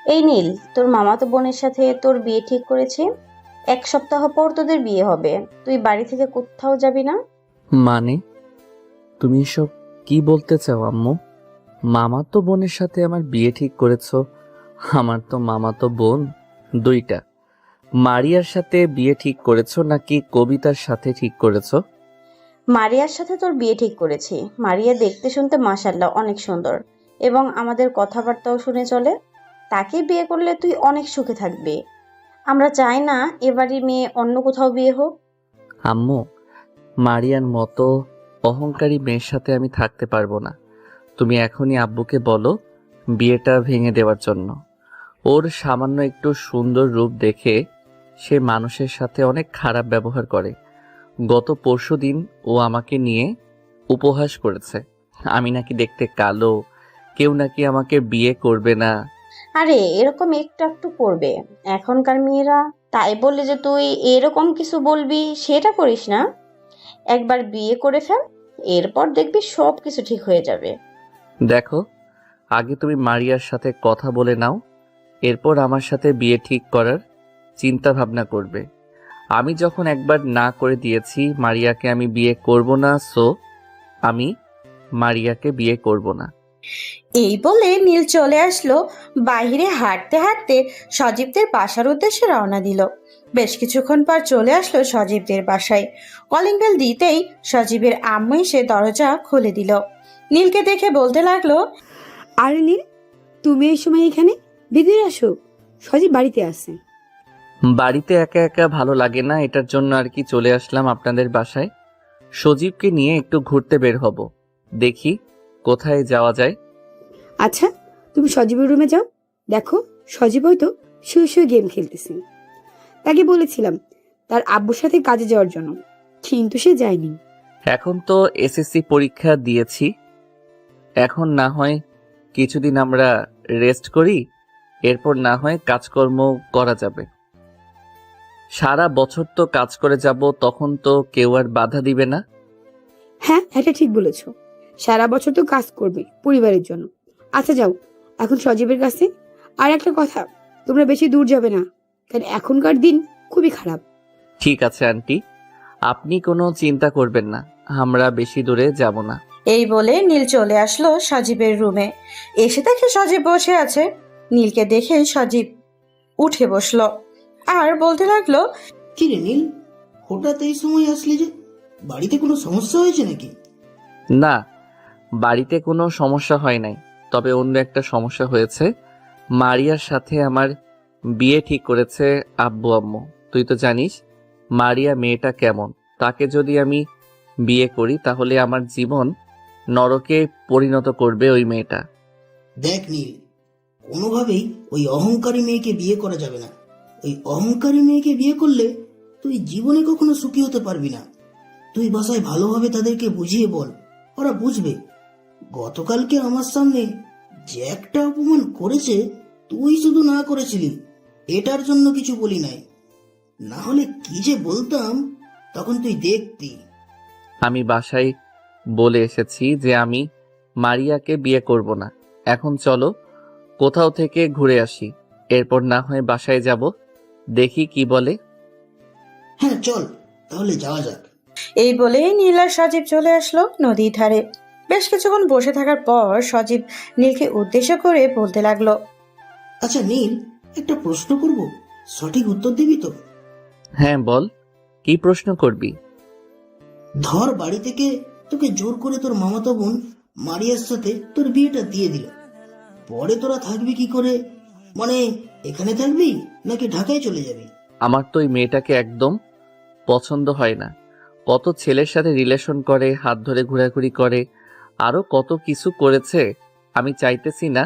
এই নীল, তোর মামাতো বোনের সাথে তোর বিয়ে ঠিক করেছে। 1 সপ্তাহ পর তোদের বিয়ে হবে। তুই বাড়ি থেকে কোথাও যাবি না। মানে তুমি এসব কি বলতে চাও আম্মু? মামাতো বোনের সাথে আমার বিয়ে ঠিক করেছো? আমার তো মামাতো বোন দুইটা। মারিয়ার সাথে বিয়ে ঠিক করেছো নাকি কবিতার সাথে ঠিক করেছো? মারিয়ার সাথে তোর বিয়ে ঠিক করেছি। মারিয়া দেখতে শুনতে মাশাআল্লাহ অনেক সুন্দর, এবং আমাদের কথাবার্তাও শুনে চলে। তাকে বিয়ে করলে তুই অনেক সুখে থাকবি। আমরা চাই না এবারই মেয়ে অন্য কোথাও বিয়ে হোক। আম্মু, মারিয়ার মতো অহংকারী মেয়ের সাথে আমি থাকতে পারবো না। তুমি এখনই আব্বুকে বলো বিয়েটা ভেঙে দেওয়ার জন্য। ওর সামান্য একটু সুন্দর রূপ দেখে সে মানুষের সাথে অনেক খারাপ ব্যবহার করে। গত পরশুদিন ও আমাকে নিয়ে উপহাস করেছে। আমি নাকি দেখতে কালো, কেউ নাকি আমাকে বিয়ে করবে না। আরে এরকম একটু একটু করবে এখনকার মেয়েরা। তাই বললে যে তুই এরকম কিছু বলবি সেটা করিস না। একবার বিয়ে করে ফেল, এরপর দেখবি সব কিছু ঠিক হয়ে যাবে। দেখো, আগে তুমি মারিয়ার সাথে কথা বলে নাও, এরপর আমার সাথে বিয়ে ঠিক করার চিন্তা ভাবনা করবে। আমি যখন একবার না করে দিয়েছি মারিয়াকে আমি বিয়ে করব না, সো আমি মারিয়াকে বিয়ে করব না। এই বলে নীল চলে আসলো। বাইরে হাঁটতে হাঁটতে সজীবদের বাসার উদ্দেশ্যে রওনা দিল। বেশ কিছুক্ষণ পর চলে আসলো সজীবদের বাসায়। কলিং বেল দিতেই সজীবের আম্মু এসে দরজা খুলে দিল। নীলকে দেখে বলতে লাগলো, আরে নীল, তুমি এই সময় এখানে? ভিতরে আসো, সজীব বাড়িতে আছে। বাড়িতে একা একা ভালো লাগে না, এটার জন্য আর কি চলে আসলাম আপনাদের বাসায়। সজীবকে নিয়ে একটু ঘুরতে বের হব, দেখি কোথায় যাওয়া যায়। আচ্ছা, তুমি সজীবের রুমে যাও, দেখো সজীব হয়তো শুয়ে শুয়ে গেম খেলতেছে। তাকে বলেছিলাম তার আব্বুর সাথে কাজে যাওয়ার জন্য, কিন্তু সে যায়নি। এখন তো এসএসসি পরীক্ষা দিয়েছি, এখন না হয় কিছুদিন আমরা রেস্ট করি, এরপর না হয় কাজকর্ম করা যাবে। সারা বছর তো কাজ করে যাব, তখন তো কেউ আর বাধা দিবে না। হ্যাঁ, এটা ঠিক বলেছো, সারা বছর তো কাজ করবে পরিবারের জন্য। আচ্ছা যাও এখন সজীবের কাছে। আর একটা কথা, তোমরা বেশি দূর যাবে না, কারণ এখনকার দিন খুবই খারাপ। ঠিক আছে আন্টি, আপনি কোনো চিন্তা করবেন না, আমরা বেশি দূরে যাব না। এই বলে নীল চলে আসলো সজীবের রুমে। এসে দেখে সজীব বসে আছে। নীলকে দেখে সজীব উঠে বসলো আর বলতে লাগলো, কি রে নীল, হঠাৎ এই সময় আসলি যে? বাড়িতে কোনো সমস্যা হয়েছে নাকি? না, বাড়িতে কোনো সমস্যা হয় নাই, তবে অন্য একটা সমস্যা হয়েছে। মারিয়ার সাথে আমার বিয়ে ঠিক করেছে আব্বু আম্মু। তুই তো জানিস মারিয়া মেয়েটা কেমন। তাকে যদি আমি বিয়ে করি তাহলে আমার জীবন নরকে পরিণত করবে ওই মেয়েটা। দেখ নীল, কোনোভাবেই ওই অহংকারী মেয়েকে বিয়ে করা যাবে না। ওই অহংকারী মেয়েকে বিয়ে করলে তুই জীবনে কখনো সুখী হতে পারবি না। তুই বাসায় ভালোভাবে তাদেরকে বুঝিয়ে বল, ওরা বুঝবে। গতকালকে আমার সামনে যে একটা অপমান করেছে, তুই শুধু না করেছিলি, এটার জন্য কিছু বলি নাই। না হলে কি যে বলতাম, তখন তুই দেখতি। আমি বাসায় বলে এসেছি যে আমি মারিয়াকে বিয়ে করব না। এখন চলো কোথাও থেকে ঘুরে আসি, এরপর না হয় বাসায় যাব, দেখি কি বলে। হ্যাঁ চল, তাহলে যাওয়া যাক। এই বলে নীল আর সজীব চলে আসলো নদীর ধারে। বেশ কিছুক্ষণ বসে থাকার পর সজীব নীলকে উদ্দেশ্য করে বলতে লাগলো, আচ্ছা নীল, একটা প্রশ্ন করব, সঠিক উত্তর দিবি তো? হ্যাঁ বল, কি প্রশ্ন করবি? ধর বাড়ি থেকে তোকে জোর করে তোর মামাতো বোন মারিয়ার সাথে তোর বিয়েটা দিয়ে দিল, পরে তোরা থাকবি কি করে? মানে এখানে থাকবি নাকি ঢাকায় চলে যাবি? আমার তো ওই মেয়েটাকে একদম পছন্দ হয় না। কত ছেলের সাথে রিলেশন করে, হাত ধরে ঘোরাঘুরি করে, আরো কত কিছু করেছে। আমি চাইতেছি না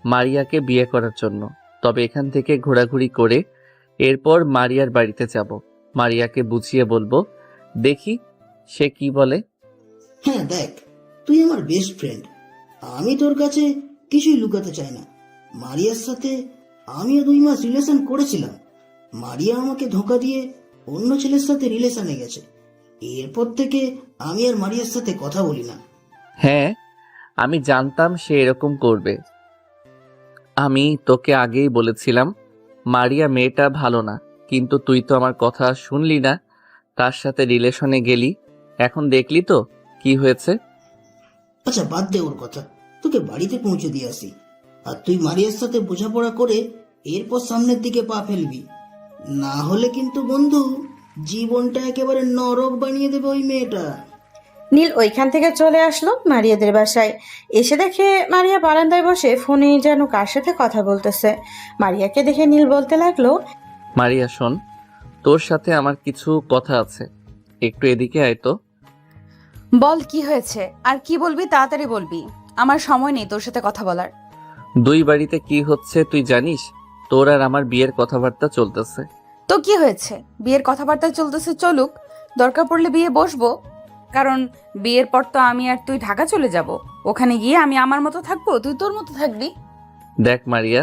মারিয়াকে বিয়ে করার জন্য। তবে এখান থেকে ঘোরাঘুরি করে এরপর মারিয়ার বাড়িতে যাব, মারিয়াকে বুঝিয়ে বলবো, দেখি সে কি বলে। হ্যাঁ দেখ, তুই আমার বেস্ট ফ্রেন্ড, আমি তোর কাছে কিছুই লুকাতে চাই না। মারিয়ার সাথে আমিও 2 মাস রিলেশন করেছিলাম। মারিয়া আমাকে ধোঁকা দিয়ে অন্য ছেলের সাথে রিলেশনে গেছে। এরপর থেকে আমি আর মারিয়ার সাথে কথা বলি না। হ্যাঁ, আমি জানতাম সে এরকম করবে। আমি তোকে আগেই বলেছিলাম মারিয়া মেয়েটা ভালো না, কিন্তু তুই তো আমার কথা শুনলি না, তার সাথে রিলেশনে গেলি। এখন দেখলি তো কি হয়েছে। আচ্ছা বাদ দে ওর কথা, তোকে বাড়িতে পৌঁছে দিয়ে আসি। আর তুই মারিয়ার সাথে বোঝাপড়া করে এরপর সামনের দিকে পা ফেলবি, না হলে কিন্তু বন্ধু জীবনটা একেবারে নরক বানিয়ে দেবে ওই মেয়েটা। নীল ওইখান থেকে চলে আসলো মারিয়াদের বাসায়। এসে দেখে মারিয়া বারান্দায় বসে ফোনে যেন কার সাথে কথা বলতেছে। মারিয়াকে দেখে নীল বলতে লাগলো, মারিয়া শোন, তোর সাথে আমার কিছু কথা আছে, একটু এদিকে আয় তো। বল কি হয়েছে, আর কি বলবি তাড়াতাড়ি বলবি, আমার সময় নেই তোর সাথে কথা বলার। দুই বাড়িতে কি হচ্ছে তুই জানিস? তোর আর আমার বিয়ের কথাবার্তা চলতেছে। তো কি হয়েছে? বিয়ের কথাবার্তা চলতেছে, চলুক, দরকার পড়লে বিয়ে বসবো। কারণ বিয়ের পর তো আমি আর তুই ঢাকা চলে যাব, ওখানে গিয়ে আমি আমার মতো থাকবো, তুই তোর মতো থাকবি। দেখ মারিয়া,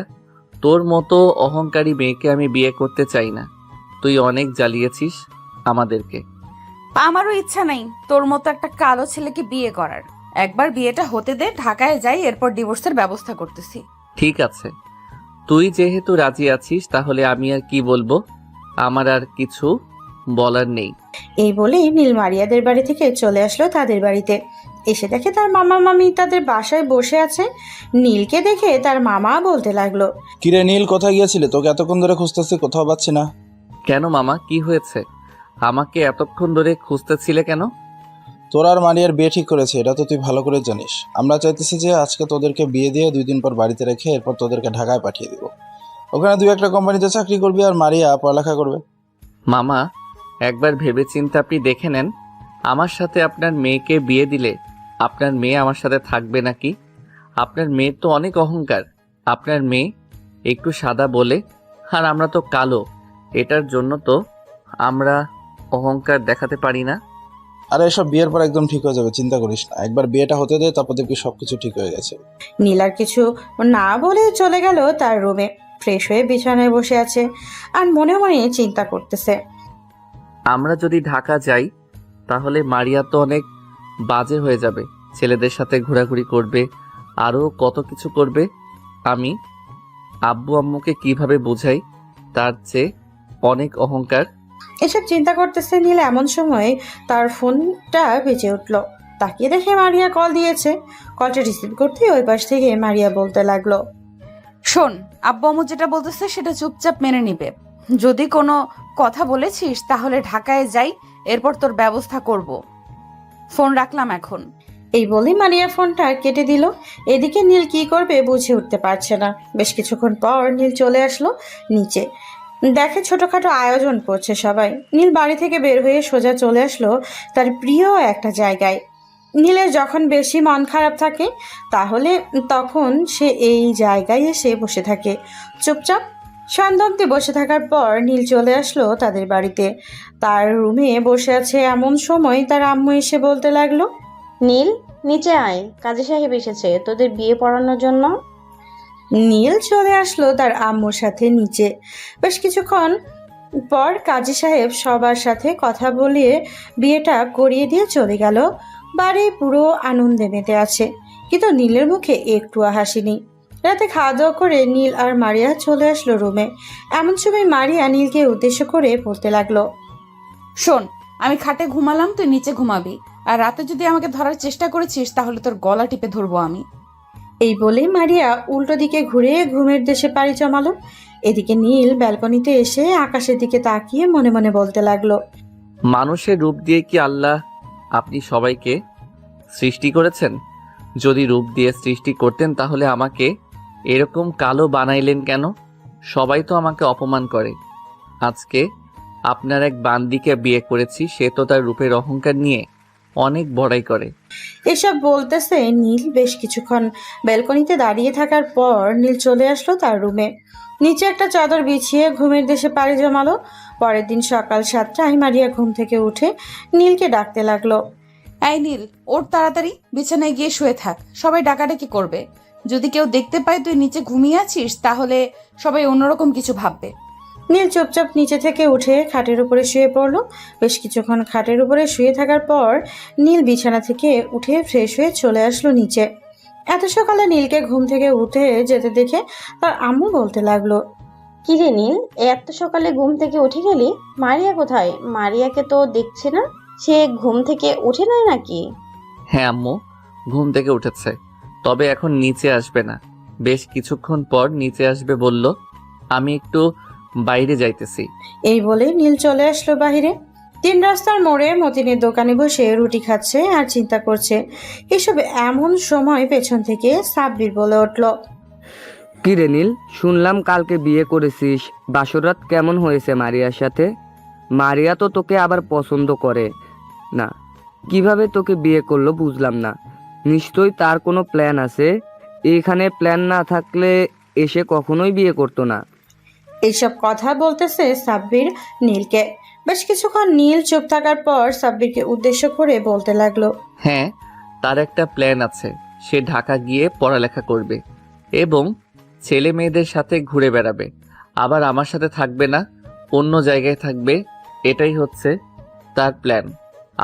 তোর মতো অহংকারী মেয়েকে আমি বিয়ে করতে চাই না। তুই অনেক জ্বালিয়েছিস আমাদেরকে। আমারও ইচ্ছা নাই তোর মতো একটা কালো ছেলেকে বিয়ে করার। একবার বিয়েটা হতে দে, ঢাকায় যাই, এরপর ডিভোর্সের ব্যবস্থা করতেছি। ঠিক আছে, তুই যেহেতু রাজি আছিস তাহলে আমি আর কি বলবো, আমার আর কিছু বলার নেই। এই বলে নীল মারিয়াদের বাড়ি থেকে চলে আসলো তাদের বাড়িতে। এসে দেখে তার মামা মামি তাদের বাসায় বসে আছে। নীলকে দেখে তার মামা বলতে লাগলো, কিরে নীল, কোথায় গিয়েছিলে? তোকে এতক্ষণ ধরে খুঁজতেছি, কোথাও পাচ্ছি না। কেন মামা, কি হয়েছে? আমাকে এতক্ষণ ধরে খুঁজতেছিলে কেন? তোর আর মারিয়ার বিয়ে ঠিক করেছে, এটা তো তুই ভালো করে জানিস। আমরা চাইতেছি যে আজকে তোদেরকে বিয়ে দিয়ে 2 দিন পর বাড়িতে রেখে এরপর তোদেরকে ঢাকায় পাঠিয়ে দিব। ওখানে 2-1টা কোম্পানিতে চাকরি করবি আর মারিয়া পড়ালেখা করবে। মামা, একবার ভেবেচিন্তে আপনি দেখে নেন, আমার সাথে আপনার মেয়েকে বিয়ে দিলে আপনার মেয়ে আমার সাথে থাকবে নাকি? আপনার মেয়ের তো অনেক অহংকার। আপনার মেয়ে একটু সাদা বলে, আর আমরা তো কালো, এটার জন্য তো আমরা অহংকার দেখাতে পারি না। আর এসব বিয়ের পর একদম ঠিক হয়ে যাবে, চিন্তা করিস না। একবার বিয়েটা হতে দে, তারপর দেখবি সবকিছু ঠিক হয়ে গেছে। নীল আর কিছু না বলে চলে গেল তার রুমে। ফ্রেশ হয়ে বিছানায় বসে আছে আর মনে মনে চিন্তা করতেছে। আমরা যদি ঢাকা যাই তাহলে মারিয়া তো অনেক বাজে হয়ে যাবে, ছেলেদের সাথে ঘোরাঘুরি করবে, আরও কত কিছু করবে। আমি আব্বু আম্মুকে কিভাবে বোঝাই, তার চেয়ে অনেক অহংকার। এসব চিন্তা করতেছে নীল, এমন সময় তার ফোনটা বেজে উঠলো। তাকিয়ে দেখে মারিয়া কল দিয়েছে। কলটা রিসিভ করতে ওই পাশ থেকে মারিয়া বলতে লাগলো, শোন, আব্বু আম্মু যেটা বলতেছে সেটা চুপচাপ মেনে নিবে। যদি কোনো কথা বলেছিস তাহলে ঢাকায় যাই, এরপর তোর ব্যবস্থা করব। ফোন রাখলাম এখন। এই বলে মারিয়া ফোনটা কেটে দিল। এদিকে নীল কি করবে বুঝে উঠতে পারছে না। বেশ কিছুক্ষণ পর নীল চলে আসলো নিচে। দেখে ছোটখাটো আয়োজন করছে সবাই। নীল বাড়ি থেকে বের হয়ে সোজা চলে আসলো তার প্রিয় একটা জায়গায়। নীলের যখন বেশি মন খারাপ থাকে তাহলে তখন সে এই জায়গায় এসে বসে থাকে চুপচাপ। সন্ধ্যা অবধি বসে থাকার পর নীল চলে আসলো তাদের বাড়িতে। তার রুমে বসে আছে এমন সময় তার আম্মু এসে বলতে লাগলো, নীল, নিচে আয়, কাজী সাহেব এসেছে তোদের বিয়ে পড়ানোর জন্য। নীল চলে আসলো তার আম্মুর সাথে নিচে। বেশ কিছুক্ষণ পর কাজী সাহেব সবার সাথে কথা বলিয়ে বিয়েটা করিয়ে দিয়ে চলে গেল। বাড়ি পুরো আনন্দে মেতে আছে, কিন্তু নীলের মুখে একটু হাসি নেই। রাতে খাওয়া দাওয়া করে নীল আর মারিয়া চলে আসলো রুমে। এমন সময় মারিয়া নীলকে উদ্দেশ্য করে বলতে লাগলো, শোন, আমি খাটে ঘুমালাম, তুই নিচে ঘুমাবি, আর রাতে যদি আমাকে ধরার চেষ্টা করেছিস তাহলে তোর গলা টিপে ধরবো আমি। এই বলে মারিয়া উল্টো দিকে ঘুরে ঘুমের দেশে পাড়ি জমালো। এদিকে নীল ব্যালকনিতে এসে আকাশের দিকে তাকিয়ে মনে মনে বলতে লাগলো, মানুষের রূপ দিয়ে কি আল্লাহ আপনি সবাইকে সৃষ্টি করেছেন? যদি রূপ দিয়ে সৃষ্টি করতেন তাহলে আমাকে এরকম কালো বানাইলেন কেন? সবাই তো আমাকে অপমান করে। আজকে আপনার এক বান্দিকে বিয়ে করেছি, সে তো তার রূপের অহংকার নিয়ে অনেক বড়াই করে। এসব বলতেছে নীল বেশ কিছুক্ষণ ব্যালকনিতে দাঁড়িয়ে থাকার পর নীল চলে আসলো তার রুমে। নিচে একটা চাদর বিছিয়ে ঘুমের দেশে পাড়ি জমালো। পরের দিন সকাল 7টায় মারিয়া ঘুম থেকে উঠে নীলকে ডাকতে লাগলো, এই নীল, ওর তাড়াতাড়ি, বিছানায় গিয়ে শুয়ে থাক, সবাই ডাকাডাকি করবে। যদি কেউ দেখতে পায় তুই নিচে ঘুমিয়ে আছিস তাহলে সবাই অন্যরকম কিছু ভাববে। নীল চুপচাপ নিচে থেকে উঠে খাটের উপরে শুয়ে পড়লো। বেশ কিছুক্ষণ খাটের উপরে শুয়ে থাকার পর নীল বিছানা থেকে উঠে ফ্রেশ হয়ে চলে আসলো নিচে। এত সকালে নীলকে ঘুম থেকে উঠে যেতে দেখে তার আম্মু বলতে লাগলো, কি রে নীল, এত সকালে ঘুম থেকে উঠে গেলি? মারিয়া কোথায়? মারিয়াকে তো দেখছি না, সে ঘুম থেকে উঠে নাই নাকি? হ্যাঁ আম্মু, ঘুম থেকে উঠেছে, তবে এখন নিচে আসবে না, বেশ কিছুক্ষণ পর নিচে আসবে বলল। আমি একটু বাইরে যাইতেছি। এই বলে নীল চলে আসলো বাহিরে। 3 রাস্তার মোড়ে মতিনের দোকানে বসে রুটি খাচ্ছে আর চিন্তা করছে। এসব এমন সময় পেছন থেকে সাব্বির বলে উঠল, কি রে নীল, শুনলাম কালকে বিয়ে করেছিস। বাসরাত কেমন হয়েছে মারিয়ার সাথে? মারিয়া তো তোকে আবার পছন্দ করে না, কিভাবে তোকে বিয়ে করলো বুঝলাম না। নিশ্চয়ই তার কোনো প্ল্যান আছে। এখানে প্ল্যান না থাকলে এসে কখনোই বিয়ে করতো না। এইসব কথা বলতেছে সাব্বির নীলকে। বেশ কিছুক্ষণ নীল চুপ থাকার পর সাব্বিরকে উদ্দেশ্য করে বলতে লাগলো, হ্যাঁ, তার একটা প্ল্যান আছে। সে ঢাকা গিয়ে পড়ালেখা করবে এবং ছেলে মেয়েদের সাথে ঘুরে বেড়াবে। আবার আমার সাথে থাকবে না, অন্য জায়গায় থাকবে। এটাই হচ্ছে তার প্ল্যান।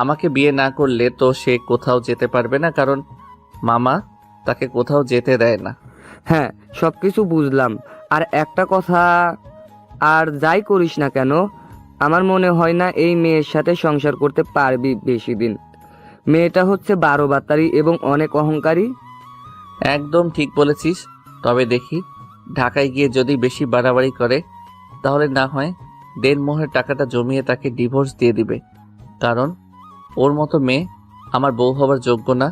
আমাকে বিয়ে না করলে তো সে কোথাও যেতে পারবে না, কারণ মামা তাকে কোথাও যেতে দেয় না। হ্যাঁ, সব কিছু বুঝলাম। আর একটা কথা, আর যাই করিস না কেন, আমার মনে হয় না এই মেয়ের সাথে সংসার করতে পারবি বেশি দিন। মেয়েটা হচ্ছে 12 বাতারি এবং অনেক অহংকারী। একদম ঠিক বলেছিস। তবে দেখি, ঢাকায় গিয়ে যদি বেশি বাড়াবাড়ি করে তাহলে না হয় দেনমোহরের টাকাটা জমিয়ে তাকে ডিভোর্স দিয়ে দিবে, কারণ ওর মতো মেয়ে আমার বউ হবার যোগ্য না।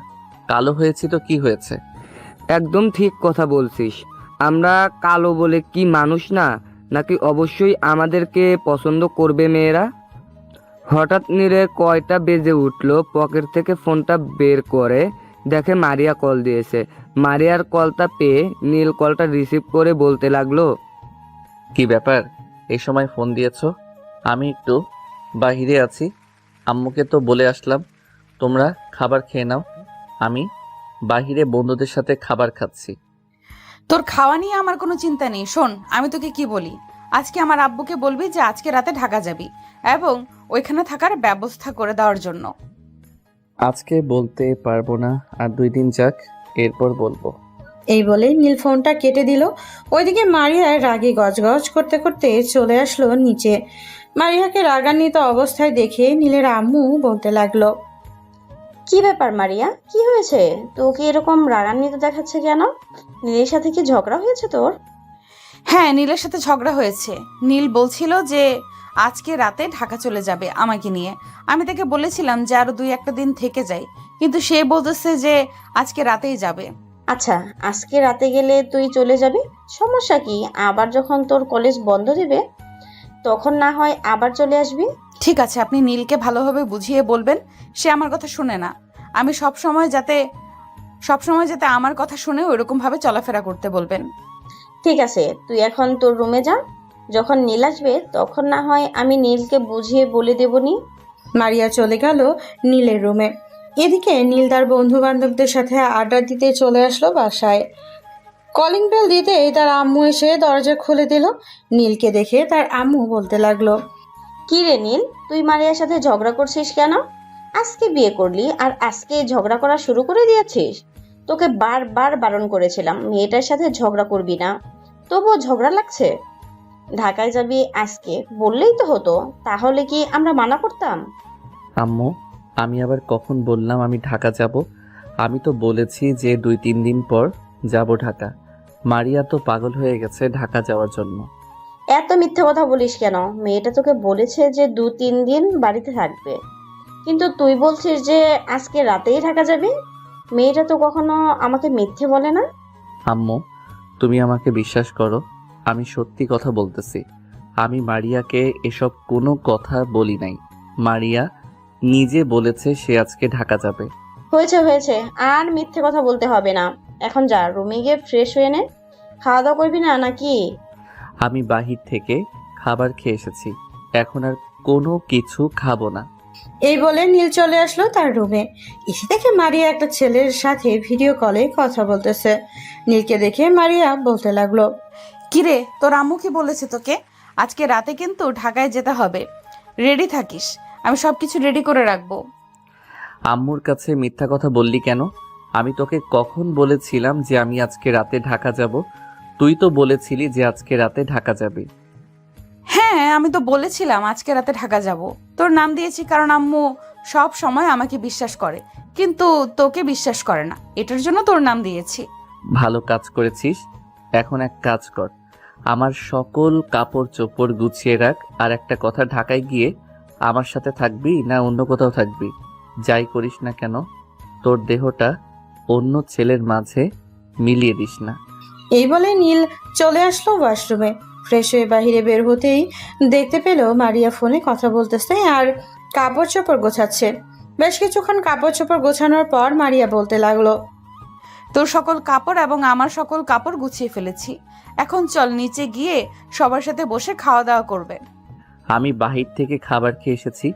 কালো হয়েছি তো কি হয়েছে? একদম ঠিক কথা বলছিস। আমরা কালো বলে কি মানুষ না, নাকি অবশ্যই আমাদেরকে পছন্দ করবে মেয়েরা? হঠাৎ নীলের কয়টা বেজে উঠলো, পকেট থেকে ফোনটা বের করে দেখে মারিয়া কল দিয়েছে। মারিয়ার কলটা পেয়ে নীল কলটা রিসিভ করে বলতে লাগলো, কি ব্যাপার, এই সময় ফোন দিয়েছো? আমি একটু বাইরে আছি, আম্মুকে তো বলে আসলাম তোমরা খাবার খেয়ে নাও। আমি বাইরে বন্ধুদের সাথে খাবার খাচ্ছি। তোর খাওয়া নিয়ে আমার কোনো চিন্তা নেই। শোন, আমি তোকে কি বলি, আজকে আমার আব্বুকে বলবি যে আজকে রাতে ঢাকা যাবি এবং ওইখানে থাকার ব্যবস্থা করে দেওয়ার জন্য। আজকে বলতে পারবো না, আর 2 দিন যাক, এরপর বলবো। এই বলে নীল ফোনটা কেটে দিল। ওইদিকে মারিয়া রাগে গজগজ করতে করতে চলে আসলো নিচে। মারিয়াকে রাগান্বিত অবস্থায় দেখে নীলের আম্মু বলতে লাগলো, কি ব্যাপার মারিয়া, কি হয়েছে? তোকে এরকম রাগান্বিত দেখাচ্ছে কেন? নীলের সাথে কি ঝগড়া হয়েছে তোর? হ্যাঁ, নীলের সাথে ঝগড়া হয়েছে। নীল বলছিল যে আজকে রাতে ঢাকা চলে যাবে আমাকে নিয়ে। আমি তাকে বলেছিলাম যে আরো 2-1 দিন থেকে যাই, কিন্তু সে বলতেছে যে আজকে রাতেই যাবে। আচ্ছা, আজকে রাতে গেলে তুই চলে যাবি, সমস্যা কি? আবার যখন তোর কলেজ বন্ধ দিবে তখন না হয় আবার চলে আসবি। ঠিক আছে, আপনি নীলকে ভালোভাবে বুঝিয়ে বলবেন, সে আমার কথা শুনে না। আমি সবসময় যাতে আমার কথা শুনে ওইরকম ভাবে চলাফেরা করতে বলবেন। ঠিক আছে, তুই এখন তোর রুমে যা, যখন নীল আসবে তখন না হয় আমি নীলকে বুঝিয়ে বলে দেবনি। মারিয়া চলে গেল নীলের রুমে। এদিকে নীল তার বন্ধু বান্ধবদের সাথে আড্ডা দিতে চলে আসলো বাসায়। কলিং বেল দিতেই তার আম্মু এসে দরজা খুলে দিল। নীলকে দেখে তার আম্মু বলতে লাগলো, কি রে নীল, তুই মারিয়ার সাথে ঝগড়া করছিস কেন? আজকে বিয়ে করলি আর আজকে ঝগড়া করা শুরু করে দিয়েছিস? তোকে বারবার বারণ করেছিলাম মেয়েটার সাথে ঝগড়া করবি না, তবুও ঝগড়া লাগছে। ঢাকায় যাবি আজকে বললেই তো হতো, তাহলে কি আমরা মানা করতাম? আম্মু, আমি আবার কখন বললাম আমি ঢাকা যাব? আমি তো বলেছি যে 2-3 দিন পর যাব ঢাকা। মারিয়া তো পাগল হয়ে গেছে ঢাকা যাওয়ার জন্য। এত মিথ্যে কথা বলিস কেন? মেয়েটা তোকে বলেছে যে 2-3 দিন বাড়িতে থাকবে, কিন্তু তুই বলছিস যে আজকে রাতেই ঢাকা যাবি। মেয়েটা তো কখনো আমাকে মিথ্যে বলে না। আম্মু, তুমি আমাকে বিশ্বাস করো, আমি সত্যি কথা বলতেছি। আমি মারিয়াকে এসব কোনো কথা বলি নাই। মারিয়া নিজে বলেছে সে আজকে ঢাকা যাবে। হয়েছে হয়েছে, আর মিথ্যে কথা বলতে হবে না। এখন যা, রুমে গিয়ে ফ্রেশ হয়ে নে। খাওয়া দাওয়া করবি না নাকি? আমি বাহির থেকে খাবার খেয়ে এসেছি, এখন আর কোনো কিছু খাবো না। এই বলে নীল চলে আসলো তার রুমে। এসে দেখে মারিয়া একটা ছেলের সাথে ভিডিও কলে কথা বলতেছে। নীলকে দেখে মারিয়া বলতে লাগলো, কিরে, তোর আম্মু কি বলেছে তোকে? আজকে রাতে কিন্তু ঢাকায় যেতে হবে, রেডি থাকিস। আমি সবকিছু রেডি করে রাখবো। আম্মুর কাছে মিথ্যা কথা বললি কেন? আমি তোকে কখন বলেছিলাম যে আমি আজকে রাতে ঢাকা যাব? তুই তো বলেছিলি যে আজকে রাতে ঢাকা যাবি। হ্যাঁ, আমি তো বলেছিলাম আজকে রাতে ঢাকা যাব। তোর নাম দিয়েছি কারণ আম্মু সব সময় আমাকে বিশ্বাস করে, কিন্তু তোকে বিশ্বাস করে না, এটার জন্য তোর নাম দিয়েছি। ভালো কাজ করেছিস। এখন এক কাজ কর, আমার সকল কাপড় চোপড় গুছিয়ে রাখ। আর একটা কথা, ঢাকায় গিয়ে আমার সাথে থাকবি না অন্য কোথাও থাকবি? যাই করিস না কেন, তোর দেহটা অন্য ছেলের মাঝে মিলিয়ে দিস না। এই বলে নীল চলে আসলো ওয়াশরুমে। ফ্রেশ হয়ে বাইরে বের হতেই দেখতে পেল মারিয়া ফোনে কথা বলতেছে আর কাপড় চোপড় গোছাচ্ছে। বেশ কিছুক্ষণ কাপড় চোপড় গোছানোর পর মারিয়া বলতে লাগলো, তোর সকল কাপড় এবং আমার সকল কাপড় গুছিয়ে ফেলেছি। এখন চল নিচে গিয়ে সবার সাথে বসে খাওয়া দাওয়া করবে। আমি বাহির থেকে খাবার খেয়ে এসেছি,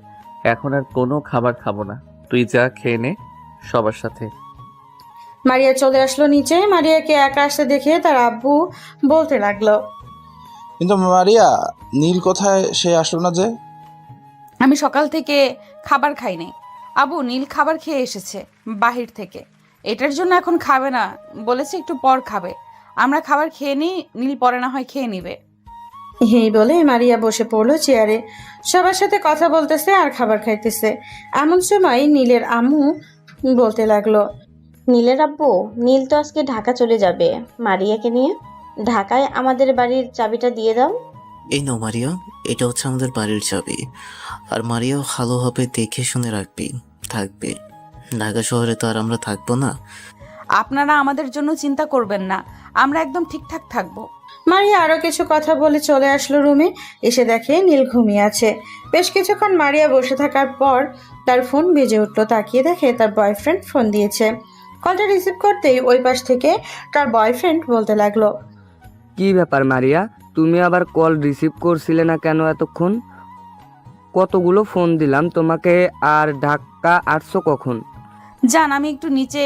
এখন আর কোনো খাবার খাবো না। তুই যা খেয়ে নে সবার সাথে। মারিয়া চলে আসলো নিচে। মারিয়াকে একা আসতে দেখে তার আব্বু বলতে লাগলো, কিন্তু মারিয়া, নীল কোথায়? সে আসলো না যে? আমি সকাল থেকে খাবার খাই নাই। আবু, নীল খাবার খেয়ে এসেছে বাহির থেকে, এটার জন্য এখন খাবে না, বলেছে একটু পর খাবে। আমরা খাবার খেয়ে নিই, নীল পরে না হয় খেয়ে নিবে। এই বলে মারিয়া বসে পড়লো চেয়ারে। সবার সাথে কথা বলতেছে আর খাবার খাইতেছে। এমন সময় নীলের আম্মু বলতে লাগলো, নীলের আব্বু, নীল তো আজকে ঢাকা চলে যাবে মারিয়াকে নিয়ে। ঢাকায় আমাদের বাড়ির চাবিটা দিয়ে দাও। এই নাও মারিয়া, এটা হচ্ছে আমাদের বাড়ির চাবি। আর মারিয়া ভালোভাবে দেখে শুনে রাখবি, থাকবে। ঢাকা শহরে তো আর আমরা থাকবো না। আপনারা আমাদের জন্য চিন্তা করবেন না, আমরা একদম ঠিকঠাক থাকবো। মারিয়া আরো কিছু কথা বলে চলে আসলো রুমে। এসে দেখে নীল ঘুমিয়ে আছে। বেশ কিছুক্ষণ মারিয়া বসে থাকার পর তার ফোন বেজে উঠলো। তাকিয়ে দেখে তার বয়ফ্রেন্ড ফোন দিয়েছে। কলটা রিসিভ করতেই ওই পাশ থেকে তার বয়ফ্রেন্ড বলতে লাগলো, কি ব্যাপার মারিয়া, তুমি আবার কল রিসিভ করছিলে না কেন এতক্ষণ? কতগুলো ফোন দিলাম তোমাকে, আর ঢাকা আসছো কখন? জান, আমি একটু নিচে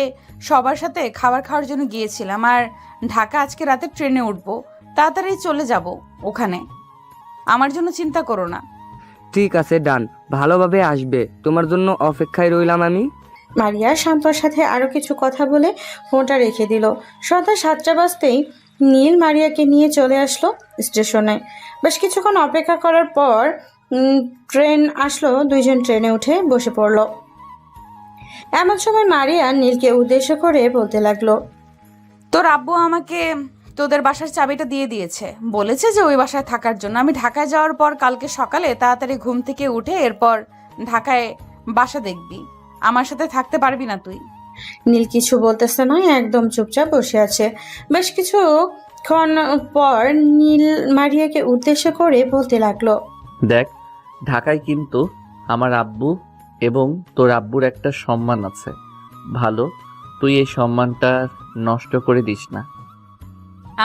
সবার সাথে খাবার খাওয়ার জন্য গিয়েছিলাম, আর ঢাকা আজকে রাতে ট্রেনে উঠবো, তাড়াতাড়ি চলে যাব ওখানে। আমার জন্য চিন্তা করো না। ঠিক আছে, ডান, ভালোভাবে আসবে, তোমার জন্য অপেক্ষায় রইলাম আমি। মারিয়া শান্তর সাথে আরো কিছু কথা বলে ফোনটা রেখে দিল। সন্ধ্যা 7টা বাজতেই নীল মারিয়াকে নিয়ে চলে আসলো স্টেশনে। বেশ কিছুক্ষণ অপেক্ষা করার পর ট্রেন আসলো। দুইজন ট্রেনে উঠে বসে পড়লো। এমন সময় মারিয়া নীলকে উদ্দেশ্য করে বলতে লাগলো, তোর আব্বু আমাকে তোদের বাসার চাবিটা দিয়ে দিয়েছে, বলেছে যে ওই বাসায় থাকার জন্য। আমি ঢাকায় যাওয়ার পর কালকে সকালে তাড়াতাড়ি ঘুম থেকে উঠে এরপর ঢাকায় বাসা দেখবি। আমার সাথে থাকতে পারবি না তুই। নীল কিছু বলতেছে না, একদম চুপচাপ বসে আছে। বেশ কিছুক্ষণ পর নীল মারিয়াকে উদ্দেশ্য করে বলতে লাগলো, দেখ, ঢাকায় কিন্তু আমার আব্বু এবং তোর আব্বুর একটা সম্মান আছে ভালো, তুই এই সম্মানটা নষ্ট করে দিস না।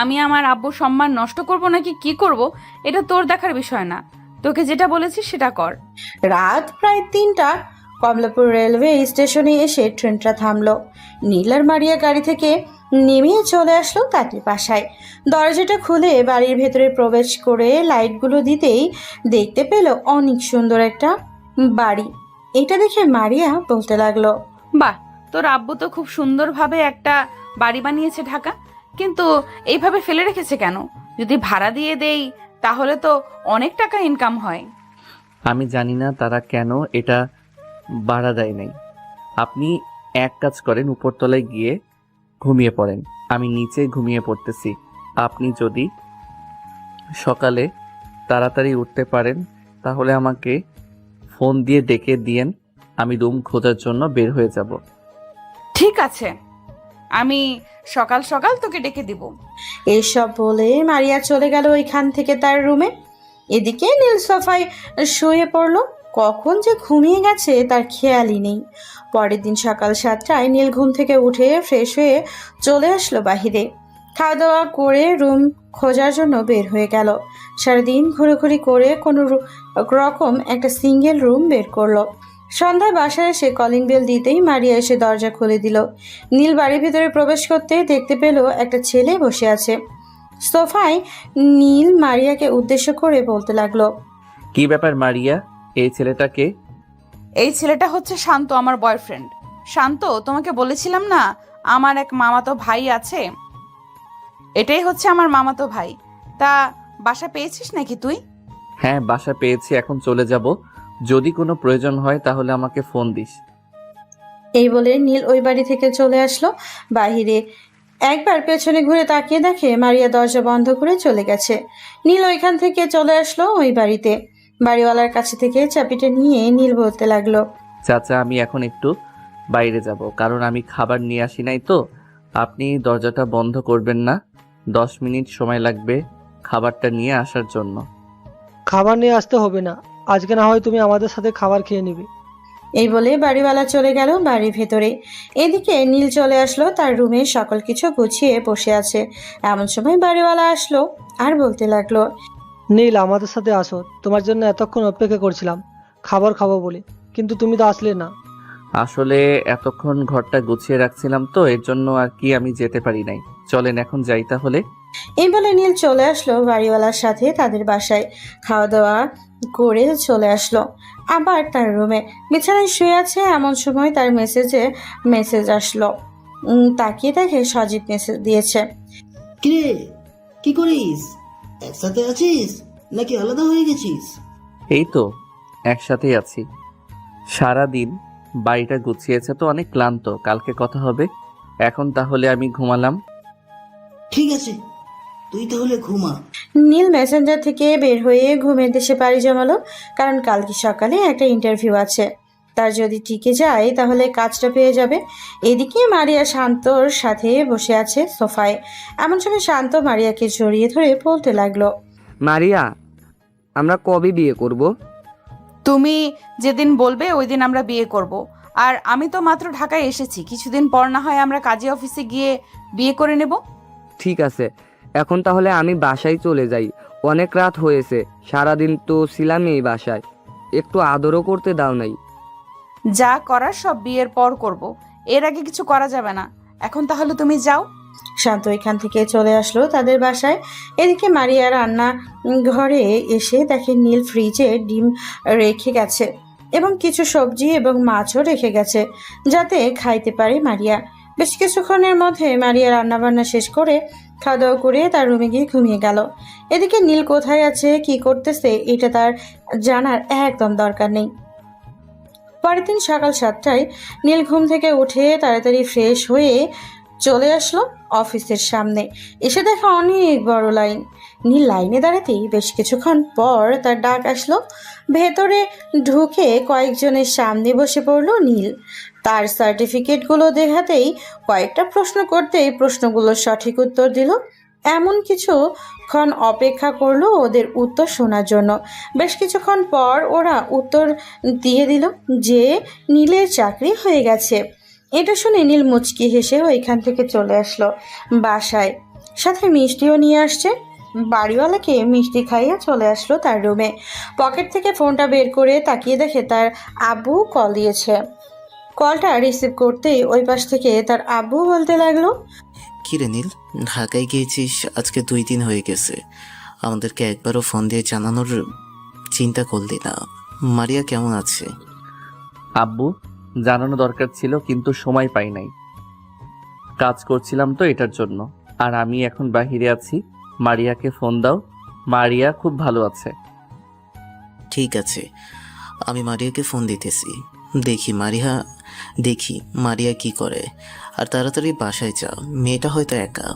আমি আমার আব্বুর সম্মান নষ্ট করব নাকি কি করব, এটা তোর দেখার বিষয় না। তোকে যেটা বলেছি সেটা কর। রাত প্রায় 3টা। কমলাপুর রেলওয়ে স্টেশনে এসে ট্রেনটা থামলো। নীল আর মারিয়া গাড়ি থেকে নেমে চলে আসলো তাঁতির বাসায়। দরজাটা খুলে বাড়ির ভেতরে প্রবেশ করে লাইটগুলো দিতেই দেখতে পেল অনেক সুন্দর একটা বাড়ি। এটা দেখে মারিয়া বলতে লাগলো, বাহ, তোর আব্বু তো খুব সুন্দরভাবে একটা বাড়ি বানিয়েছে ঢাকা, কিন্তু এইভাবে ফেলে রেখেছে কেন? যদি ভাড়া দিয়ে দেই তাহলে তো অনেক টাকা ইনকাম হয়। আমি জানি না তারা কেন এটা ভাড়া দেয় নাই। আপনি এক কাজ করেন, উপরতলায় গিয়ে ঘুমিয়ে পড়েন, আমি নিচে ঘুমিয়ে পড়তেছি। আপনি যদি সকালে তাড়াতাড়ি উঠতে পারেন তাহলে আমাকে ফোন দিয়ে ডেকে দিয়েন, আমি রুম খোঁজার জন্য বের হয়ে যাব। ঠিক আছে, আমি সকাল সকাল তোকে ডেকে দিব। এসব বলে মারিয়া চলে গেল ওইখান থেকে তার রুমে। এদিকে নীল সোফায় শুয়ে পড়লো। কখন যে ঘুমিয়ে গেছে তার খেয়ালই নেই। পরের দিন সকাল 7টায় নীল ঘুম থেকে উঠে ফ্রেশ হয়ে চলে আসলো বাহিরে। খাওয়া দাওয়া করে রুম খোঁজার জন্য বের হয়ে গেল। সারাদিন ঘোরাঘুরি করে কোনো রকম একটা সিঙ্গেল রুম বের করলো। সন্ধ্যায় বাসায় এসে কলিং বেল দিতেই মারিয়া এসে দরজা খুলে দিল। নীল বাড়ির ভিতরে প্রবেশ করতে দেখতে পেল একটা ছেলে বসে আছে সোফায়। নীল মারিয়াকে উদ্দেশ্য করে বলতে লাগলো, কি ব্যাপার মারিয়া, এই ছেলেটাকে? এই ছেলেটা হচ্ছে শান্ত, আমার বয়ফ্রেন্ড। শান্ত, তোমাকে বলেছিলাম না আমার এক মামাতো ভাই আছে, এটাই হচ্ছে আমার মামাতো ভাই। তা বাসা পেয়েছিস নাকি তুই? হ্যাঁ, বাসা পেয়েছি, এখন চলে যাব। যদি কোনো প্রয়োজন হয় তাহলে আমাকে ফোন দিস। এই বলে নীল ওই বাড়ি থেকে চলে আসলো বাহিরে। একবার পেছনে ঘুরে তাকিয়ে দেখে মারিয়া দরজা বন্ধ করে চলে গেছে। নীল ওইখান থেকে চলে আসলো ওই বাড়িতে। বাড়িওয়ালার কাছে থেকে চাবিটা নিয়ে নীল বলতে লাগলো, চাচা, আমি এখন একটু বাইরে যাব, কারণ আমি খাবার নিয়ে আসি নাই তো। আপনি দরজাটা বন্ধ করবেন না? 10 মিনিট সময় লাগবে খাবারটা নিয়ে আসার জন্য। খাবার নিয়ে আসতে হবে না, আজকে না হয় তুমি আমাদের সাথে খাবার খেয়ে নিবে। এই বলে বাড়িওয়ালা চলে গেল বাড়ির ভেতরে। এদিকে নীল চলে আসলো তার রুমে, সকল কিছু গুছিয়ে বসে আছে। এমন সময় বাড়িওয়ালা আসলো আর বলতে লাগলো, নীল, আমাদের সাথে আসো, তোমার জন্য এতক্ষণ অপেক্ষা করছিলাম খাবার খাবো বলে, কিন্তু তুমি তো আসলে না। আসলে এতক্ষণ ঘরটা গুছিয়ে রাখছিলাম তো, এর জন্য আর কি আমি যেতে পারি নাই। চলেন এখন যাই তাহলে। এই বলে নীল চলে আসলো বাড়িওয়ালার সাথে তাদের বাসায়। খাওয়া দাওয়া করে চলে আসলো আবার তার রুমে। বিছানায় শুয়ে আছে, এমন সময় তার মেসেজ আসলো। তাকিয়ে দেখে সজীব মেসেজ দিয়েছে। কিরে, কি করিস? একসাথে আছিস নাকি আলাদা হয়ে গেছিস? এই তো একসাথেই আছি। সারা দিন বাড়িটা গুছিয়েছে তো, অনেক ক্লান্ত, কালকে কথা হবে। এখন তাহলে আমি ঘুমালাম। ঠিক আছে, তুই তাহলে ঘুমা। নীল মেসেঞ্জার থেকে বের হয়ে ঘুমের দেশে পাড়ি জমালো, কারণ কালকে সকালে একটা ইন্টারভিউ আছে। তার যদি টিকে যায় তাহলে কাজটা পেয়ে যাবে। এদিকে মারিয়া শান্তর সাথে বসে আছে সোফায়। এমন সময় শান্ত মারিয়াকে জড়িয়ে ধরে বলতে লাগলো, মারিয়া, আমরা কবে বিয়ে করব? তুমি যেদিন বলবে ওই দিন আমরা বিয়ে করব। আর আমি তো মাত্র ঢাকায় এসেছি, কিছুদিন পর না হয় আমরা কাজী অফিসে গিয়ে বিয়ে করে নেব। ঠিক আছে, এখন তাহলে আমি বাসায় চলে যাই, অনেক রাত হয়েছে, সারাদিন তো ছিলামই এই বাসায়, একটু আদরও করতে দাও নাই। যা করার সব বিয়ের পর করব, এর আগে কিছু করা যাবে না। এখন তাহলে তুমি যাও। শান্ত এখান থেকে চলে আসলো তাদের বাসায়। এদিকে মারিয়া রান্না ঘরে এসে দেখে নীল ফ্রিজে ডিম রেখে গেছে এবং কিছু সবজি এবং মাছও রেখে গেছে, যাতে খাইতে পারে মারিয়া। বেশ কিছুক্ষণের মধ্যে মারিয়া রান্নাবান্না শেষ করে খাওয়া দাওয়া করে তার রুমে গিয়ে ঘুমিয়ে গেল। এদিকে নীল কোথায় আছে, কি করতেছে, এটা তার জানার একদম দরকার নেই। পরের দিন সকাল 7টায় নীল ঘুম থেকে উঠে তাড়াতাড়ি ফ্রেশ হয়ে চলে আসলো অফিসের সামনে। এসে দেখা অনেক বড় লাইন। নীল লাইনে দাঁড়াতেই বেশ কিছুক্ষণ পর তার ডাক আসলো। ভেতরে ঢুকে কয়েকজনের সামনে বসে পড়লো নীল। তার সার্টিফিকেটগুলো দেখাতেই, কয়েকটা প্রশ্ন করতেই প্রশ্নগুলোর সঠিক উত্তর দিল। এমন কিছুক্ষণ অপেক্ষা করলো ওদের উত্তর শোনার জন্য। বেশ কিছুক্ষণ পর ওরা উত্তর দিয়ে দিল যে নীলের চাকরি হয়ে গেছে। এটা শুনে নীল মুচকি হেসে ওইখান থেকে চলে আসলো বাসায়, সাথে মিষ্টিও নিয়ে আসছে। বাড়িওয়ালাকে মিষ্টি খাইয়ে চলে আসলো তার রুমে। পকেট থেকে ফোনটা বের করে তাকিয়ে দেখে তার আব্বু কল দিয়েছে। কলটা রিসিভ করতেই ওই পাশ থেকে তার আব্বু বলতে লাগলো, কিরে নীল, ঢাকায় গিয়েছিস আজকে 2 দিন হয়ে গেছে, আমাদেরকে একবারও ফোন দিয়ে জানানোর চিন্তা করলি না। মারিয়া কেমন আছে? আব্বু, জানানো দরকার ছিল কিন্তু সময় পাই নাই, কাজ করছিলাম তো এটার জন্য। আর আমি এখন বাহিরে আছি, মারিয়াকে ফোন দাও। মারিয়া খুব ভালো আছে। ঠিক আছে, আমি মারিয়াকে ফোন দিতেছি, দেখি মারিয়া কি করে। আর তাড়াতাড়ি বাসায় যা, মেয়েটা হয়তো একা।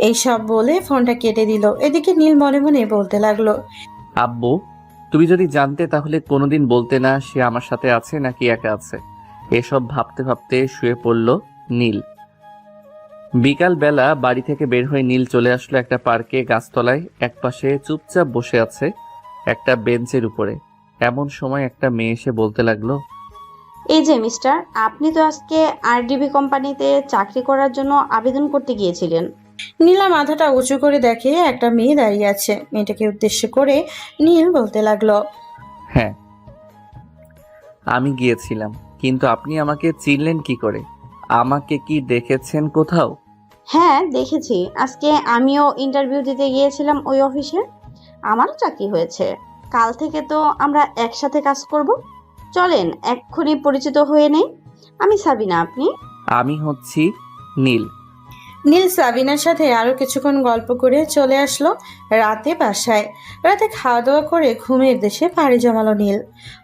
এইসব বলে ফোনটা কেটে দিল। এদিকে নীল মনে মনে বলতে লাগলো, আব্বু, তুমি যদি জানতে তাহলে কোনোদিন বলতে না সে আমার সাথে আছে নাকি একা আছে। এসব ভাবতে ভাবতে শুয়ে পড়ল নীল। বিকাল বেলা বাড়ি থেকে বের হয়ে নীল চলে আসলো একটা পার্কে, গাছতলায় একপাশে চুপচাপ বসে আছে একটা বেঞ্চের উপরে। এমন সময় একটা মেয়ে এসে বলতে লাগলো, এই যে মিস্টার, আপনি তো আজকে আরডিবি কোম্পানিতে চাকরি করার জন্য আবেদন করতে গিয়েছিলেন। নীলা মাথাটা উঁচু করে দেখে একটা মেয়ে দাঁড়িয়ে আছে। মেয়েটাকে উদ্দেশ্য করে নীল বলতে লাগলো, হ্যাঁ আমি গিয়েছিলাম, কিন্তু আপনি আমাকে চিনলেন কি করে? আমাকে কি দেখেছেন কোথাও? হ্যাঁ দেখেছি, আজকে আমিও ইন্টারভিউ দিতে গিয়েছিলাম ওই অফিসে, আমারও চাকরি হয়েছে। কাল থেকে তো আমরা একসাথে কাজ করব। চলেন এক্ষুনি পরিচিত হয়ে নেই। আমি সাবিনা, আপনি? আমি হচ্ছি নীল। নীল সাবিনার সাথে আরো কিছুক্ষণ গল্প করে চলে আসলো রাতে বাসায়। রাতে খাওয়া দাওয়া করে ঘুমের দেশে পাড়ি জমালো নীল।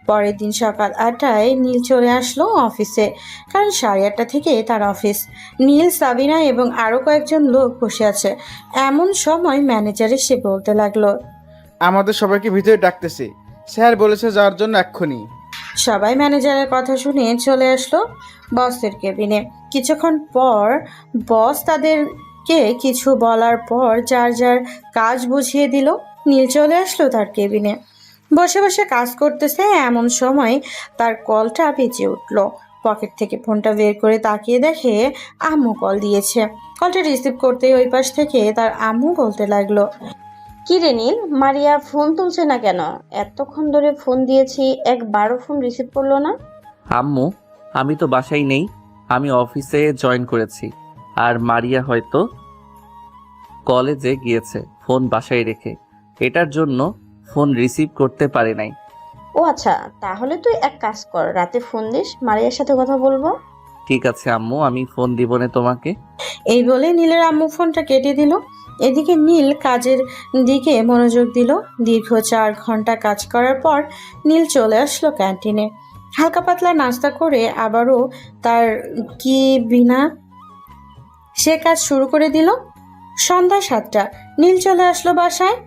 পরের দিন সকাল 8টায় নীল চলে আসলো অফিসে, কারণ 8:30 থেকে তার অফিস। নীল, সাবিনা এবং আরো কয়েকজন লোক বসে আছে। এমন সময় ম্যানেজার এসে বলতে লাগলো, আমাদের সবাইকে ভিতরে ডাকতেছে, স্যার বলেছে যাওয়ার জন্য এক্ষুনি। সবাই ম্যানেজারের কথা শুনে চলে আসলো বসের কেবিনে। কিছুক্ষণ পর বস তাদেরকে কিছু বলার পর যার যার কাজ বুঝিয়ে দিল। নীল চলে আসলো তার কেবিনে, বসে বসে কাজ করতেছে। এমন সময় তার কলটা বেজে উঠল। পকেট থেকে ফোনটা বের করে তাকিয়ে দেখে আম্মু কল দিয়েছে। কলটা রিসিভ করতে ওই পাশ থেকে তার আম্মু বলতে লাগলো, কি রে নীল, মারিয়া ফোন তুলছে না কেন? এতক্ষণ ধরে ফোন দিয়েছি, একবারও ফোন রিসিভ করলো না। আম্মু, আমি তো বাসায় নেই, আমি অফিসে জয়েন করেছি। আর মারিয়া হয়তো কলেজে গিয়েছে ফোন বাসায় রেখে, এটার জন্য ফোন রিসিভ করতে পারে নাই। ও আচ্ছা, তাহলে তুই এক কাজ কর, রাতে ফোন দিস, মারিয়ার সাথে কথা বলবো। ঠিক আছে আম্মু, আমি ফোন দিব না তোমাকে। এই বলে নীলের আম্মু ফোনটা কেটে দিল। এদিকে নীল কাজের দিকে মনোযোগ দিল। দীর্ঘ 4 ঘন্টা কাজ করার পর নীল চলে আসলো ক্যান্টিনে। হালকা পাতলা নাস্তা করে আবারও তার কি বিনা সে কাজ শুরু করে দিল। সন্ধ্যা 7টা নীল চলে আসলো বাসায়।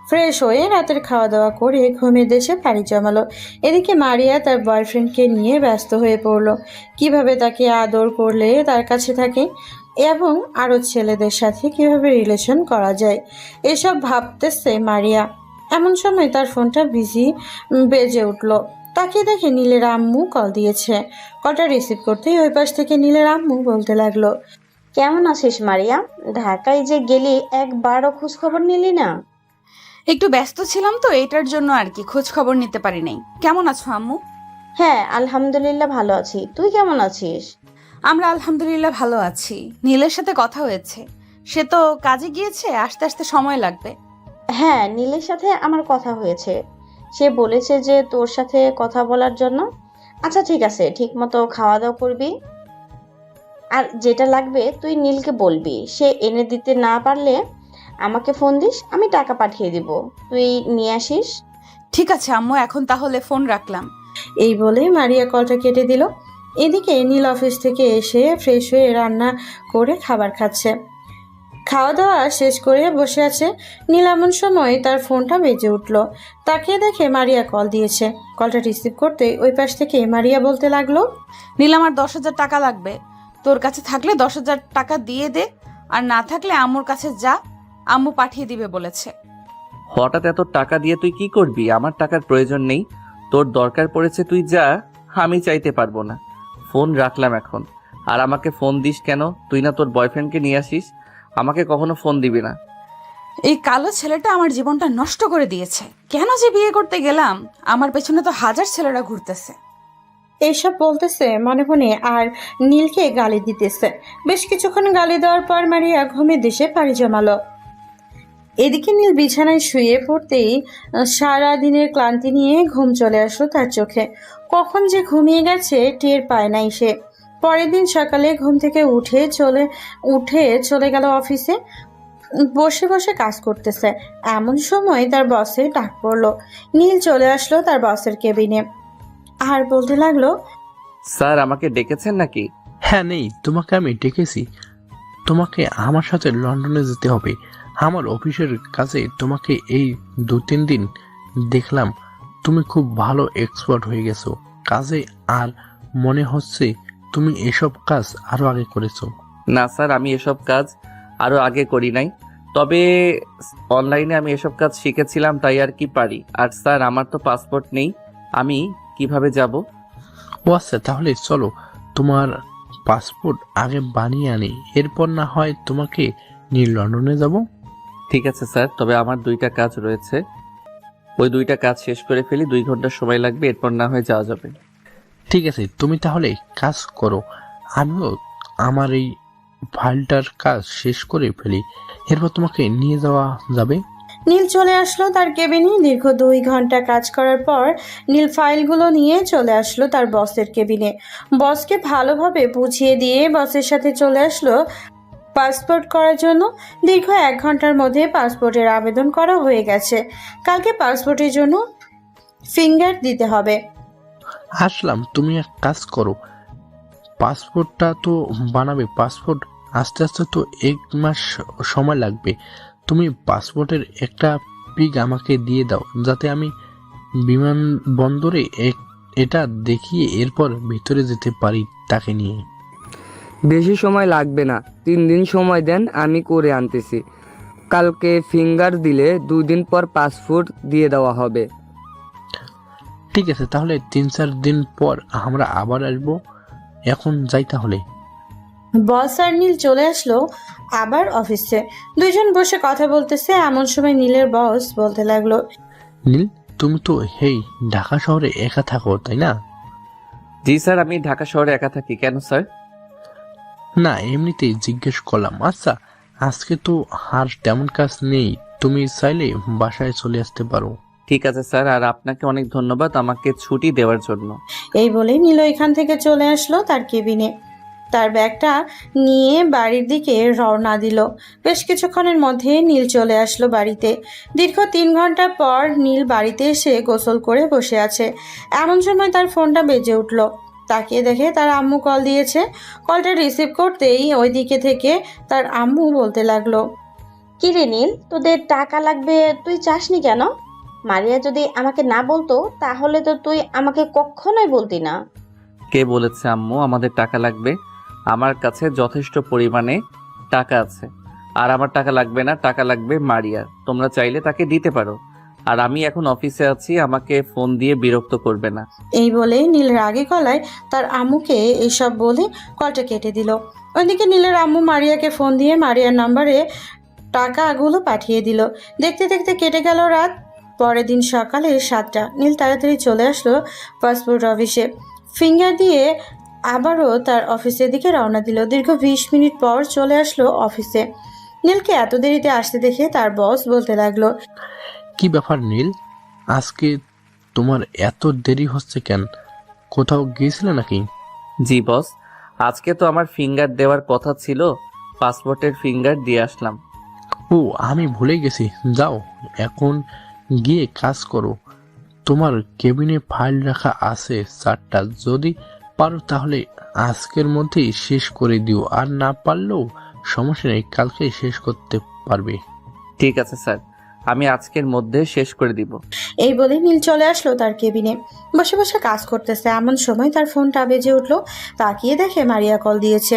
ফ্রেশ হয়ে রাতের খাওয়া দাওয়া করে ঘুমের দেশে পাড়ি জমালো। এদিকে মারিয়া তার বয়ফ্রেন্ডকে নিয়ে ব্যস্ত হয়ে পড়লো, কিভাবে তাকে আদর করলে তার কাছে থাকে এবং আরও ছেলেদের সাথে কিভাবে রিলেশন করা যায়, এসব ভাবতেছে মারিয়া। এমন সময় তার ফোনটা বিজি বেজে উঠল। তাকে দেখে নীলের আম্মু কল দিয়েছে। কলটা রিসিভ করতেই ওই পাশ থেকে নীলের আম্মু বলতে লাগলো, কেমন আছিস মারিয়া? ঢাকায় যে গেলি, একবারও খোঁজ খবর নিলি না। একটু ব্যস্ত ছিলাম তো, এটার জন্য আর কি খোঁজ খবর নিতে পারি নাই। কেমন আছো আম্মু? হ্যাঁ আলহামদুলিল্লাহ ভালো আছি, তুই কেমন আছিস? আমরা আলহামদুলিল্লাহ ভালো আছি। নীলের সাথে কথা হয়েছে, সে তো কাজে গিয়েছে, আসতে আসতে সময় লাগবে। হ্যাঁ, নীলের সাথে আমার কথা হয়েছে, সে বলেছে যে তোর সাথে কথা বলার জন্য। আচ্ছা ঠিক আছে, ঠিক মতো খাওয়া দাওয়া করবি, আর যেটা লাগবে তুই নীলকে বলবি, সে এনে দিতে না পারলে আমাকে ফোন দিস, আমি টাকা পাঠিয়ে দিব, তুই নিয়ে আসিস। ঠিক আছে আম্মু, এখন তাহলে ফোন রাখলাম। এই বলে মারিয়া কলটা কেটে দিল। এদিকে নীল অফিস থেকে এসে ফ্রেশ হয়ে রান্না করে খাবার খাচ্ছে। খাওয়া দাওয়া শেষ করে বসে আছে নীল। এমন সময় তার ফোনটা বেজে উঠল। তাকে দেখে মারিয়া কল দিয়েছে। কলটা রিসিভ করতে ওই পাশ থেকে মারিয়া বলতে লাগলো, নীল, আমার 10,000 টাকা লাগবে। তোর কাছে থাকলে 10,000 টাকা দিয়ে দে, আর না থাকলে আম্মুর কাছে যা, আম্মু পাঠিয়ে দিবে বলেছে। হঠাৎ এত টাকা দিয়ে তুই কি করবি? আমার টাকার প্রয়োজন নেই, তোর দরকার পড়েছে তুই যা, আমি চাইতে পারবো না। ফোন রাখলাম এখন। আর আমাকে ফোন দিস কেন? তুই না তোর বয়ফ্রেন্ডকে নিয়ে আসিস, আমাকে কখনো ফোন দিবি না। এই কালো ছেলেটা আমার জীবনটা নষ্ট করে দিয়েছে। কেন যে বিয়ে করতে গেলাম? আমার পেছনে তো 1000 ছেলেরা ঘুরতেছে। এইসব বলতেছে মনে মনে আর নীলকে গালি দিতেছে। বেশ কিছুক্ষণ গালি দেওয়ার পর মারিয়া ঘুমের দেশে পাড়ি জমালো। এদিকে নীল বিছানায় শুয়ে পড়তেই সারা দিনের ক্লান্তি নিয়ে ঘুম চলে আসলো তার চোখে। কখন যে ঘুমিয়ে গেছে টের পায় নাই সে। পরের দিন সকালে ঘুম থেকে উঠে চলে গেল অফিসে। বসে বসে কাজ করতেছে। এমন সময় তার বসের ডাক পড়লো। নীল চলে আসলো তার বসের কেবিনে আর বলতে লাগলো, স্যার আমাকে ডেকেছেন নাকি? হ্যাঁ নেই, তোমাকে আমি ডেকেছি। তোমাকে আমার সাথে লন্ডনে যেতে হবে আমার অফিসের কাজে। তোমাকে এই 2-3 দিন দেখলাম, তুমি খুব ভালো এক্সপার্ট হয়ে গেছো কাজে, আর মনে হচ্ছে তুমি এসব কাজ আরো আগে করেছো। না স্যার, আমি এসব কাজ আরো আগে করি নাই, তবে অনলাইনে আমি এসব কাজ শিখেছিলাম, তাই আর কি পারি। আর স্যার আমার তো পাসপোর্ট নেই, আমি কিভাবে যাব? ও আচ্ছা, তাহলে চলো তোমার পাসপোর্ট আগে বানিয়ে আনি, এরপর না হয় তোমাকে নিয়ে লন্ডনে যাব। ঠিক আছে স্যার, তবে আমার 2টা কাজ রয়েছে, ওই 2টা কাজ শেষ করে ফেলি, 2 ঘন্টা সময় লাগবে, এরপর না হয় যাওয়া যাবে। ঠিক আছে, তুমি তাহলে কাজ করো, আমিও আমার এই ফাইলটার কাজ শেষ করে ফেলি, এরপর তোমাকে নিয়ে যাওয়া যাবে। নীল চলে আসলো তার কেবিনে। দীর্ঘ 2 ঘন্টা কাজ করার পর নীল ফাইলগুলো নিয়ে চলে আসলো তার বসের কেবিনে। বসকে ভালোভাবে বুঝিয়ে দিয়ে বসের সাথে চলে আসলো পাসপোর্ট করার জন্য। দীর্ঘ 1 ঘন্টার মধ্যে পাসপোর্টের আবেদন করা হয়ে গেছে। কালকে পাসপোর্টের জন্য ফিঙ্গার দিতে হবে। আসলাম, তুমি এক কাজ করো, পাসপোর্টটা তো বানাবে, পাসপোর্ট আস্তে আস্তে তো 1 মাস সময় লাগবে। তুমি পাসপোর্টের একটা পিক আমাকে দিয়ে দাও, যাতে আমি বিমানবন্দরে এটা দেখিয়ে এরপর ভিতরে যেতে পারি তাকে নিয়ে। বেশি সময় লাগবে না, 3 দিন সময় দেন, আমি করে আনতেছি। কালকে ফিঙ্গার দিলে 2 দিন পর পাসপোর্ট দিয়ে দেওয়া হবে। ঠিক আছে, তাহলে 3-4 দিন পর আমরা আবার আসবো। এখন যাই তাহলে। বস আর নীল চলে আসলো আবার অফিসে। দুইজন বসে কথা বলতেছে। এমন সময় নীলের বস বলতে লাগলো, নীল, তুমি তো ঢাকা শহরে একা থাকো, তাই না? জি স্যার, আমি ঢাকা শহরে একা থাকি। কেন স্যার? না, এমনিতেই জিজ্ঞেস করলাম। আচ্ছা, আজকে তো আর তেমন কাজ নেই, তুমি চাইলে বাসায় চলে আসতে পারো। ঠিক আছে স্যার, আর আপনাকে অনেক ধন্যবাদ আমাকে ছুটি দেওয়ার জন্য। এই বলে নীল এখান থেকে চলে আসলো তার কেবিনে। তার ব্যাগটা নিয়ে বাড়ির দিকে রওনা দিল। বেশ কিছুক্ষণের মধ্যে নীল চলে আসলো বাড়িতে। দীর্ঘ 3 ঘন্টা পর নীল বাড়িতে এসে গোসল করে বসে আছে। এমন সময় তার ফোনটা বেজে উঠল। তাকিয়ে দেখে তার আম্মু কল দিয়েছে। কলটা রিসিভ করতেই ওই দিকে থেকে তার আম্মু বলতে লাগলো, কি রে নীল, তোদের টাকা লাগবে, তুই চাসনি কেন? মারিয়া যদি আমাকে না বলতো তাহলে তো তুই আমাকে কখনোই বলতি না। কে বলেছে আম্মু আমাদের টাকা লাগবে? আমার কাছে যথেষ্ট পরিমাণে টাকা আছে, আর আমার টাকা লাগবে না, টাকা লাগবে মারিয়ার। তোমরা চাইলে তাকে দিতে পারো, আর আমি এখন অফিসে আছি, আমাকে ফোন দিয়ে বিরক্ত করবে না। এই বলে নীল রাগে গলায় তার আম্মুকে এসব বলে কলটা কেটে দিল। ওইদিকে নীলের আম্মু মারিয়াকে ফোন দিয়ে মারিয়ার নাম্বারে টাকাগুলো পাঠিয়ে দিল। দেখতে দেখতে কেটে গেল রাত। পরের দিন সকালে 7টা। নীল তাড়াতাড়ি চলে আসলো পাসপোর্ট অফিসে। ফিঙ্গার দিয়ে আবারও তার অফিসের দিকে রওনা দিল। দীর্ঘ 20 মিনিট পর চলে আসলো অফিসে। নীলকে এত দেরিতে আসতে দেখে তার বস বলতে লাগলো, কি ব্যাপার নীল, আজকে তোমার এত দেরি হচ্ছে কেন? কোথাও গিয়েছিলে নাকি? জি বস, আজকে তো আমার ফিঙ্গার দেওয়ার কথা ছিল, পাসপোর্টের ফিঙ্গার দিয়ে আসলাম। ও, আমি ভুলে গেছি। যাও, এখন গিয়ে কাজ করো। তোমার কেবিনে ফাইল রাখা আছে 4টা, যদি পারো তাহলে আজকের মধ্যেই শেষ করে দিও, আর না পারলেও সমস্যা নেই, কালকে শেষ করতে পারবে। ঠিক আছে স্যার, আমি আজকের মধ্যে শেষ করে দিব। এই বলে নীল চলে আসলো তার কেবিনে। বসে বসে কাজ করতেছে। এমন সময় তার ফোনটা বেজে উঠলো। তাকিয়ে দেখে মারিয়া কল দিয়েছে।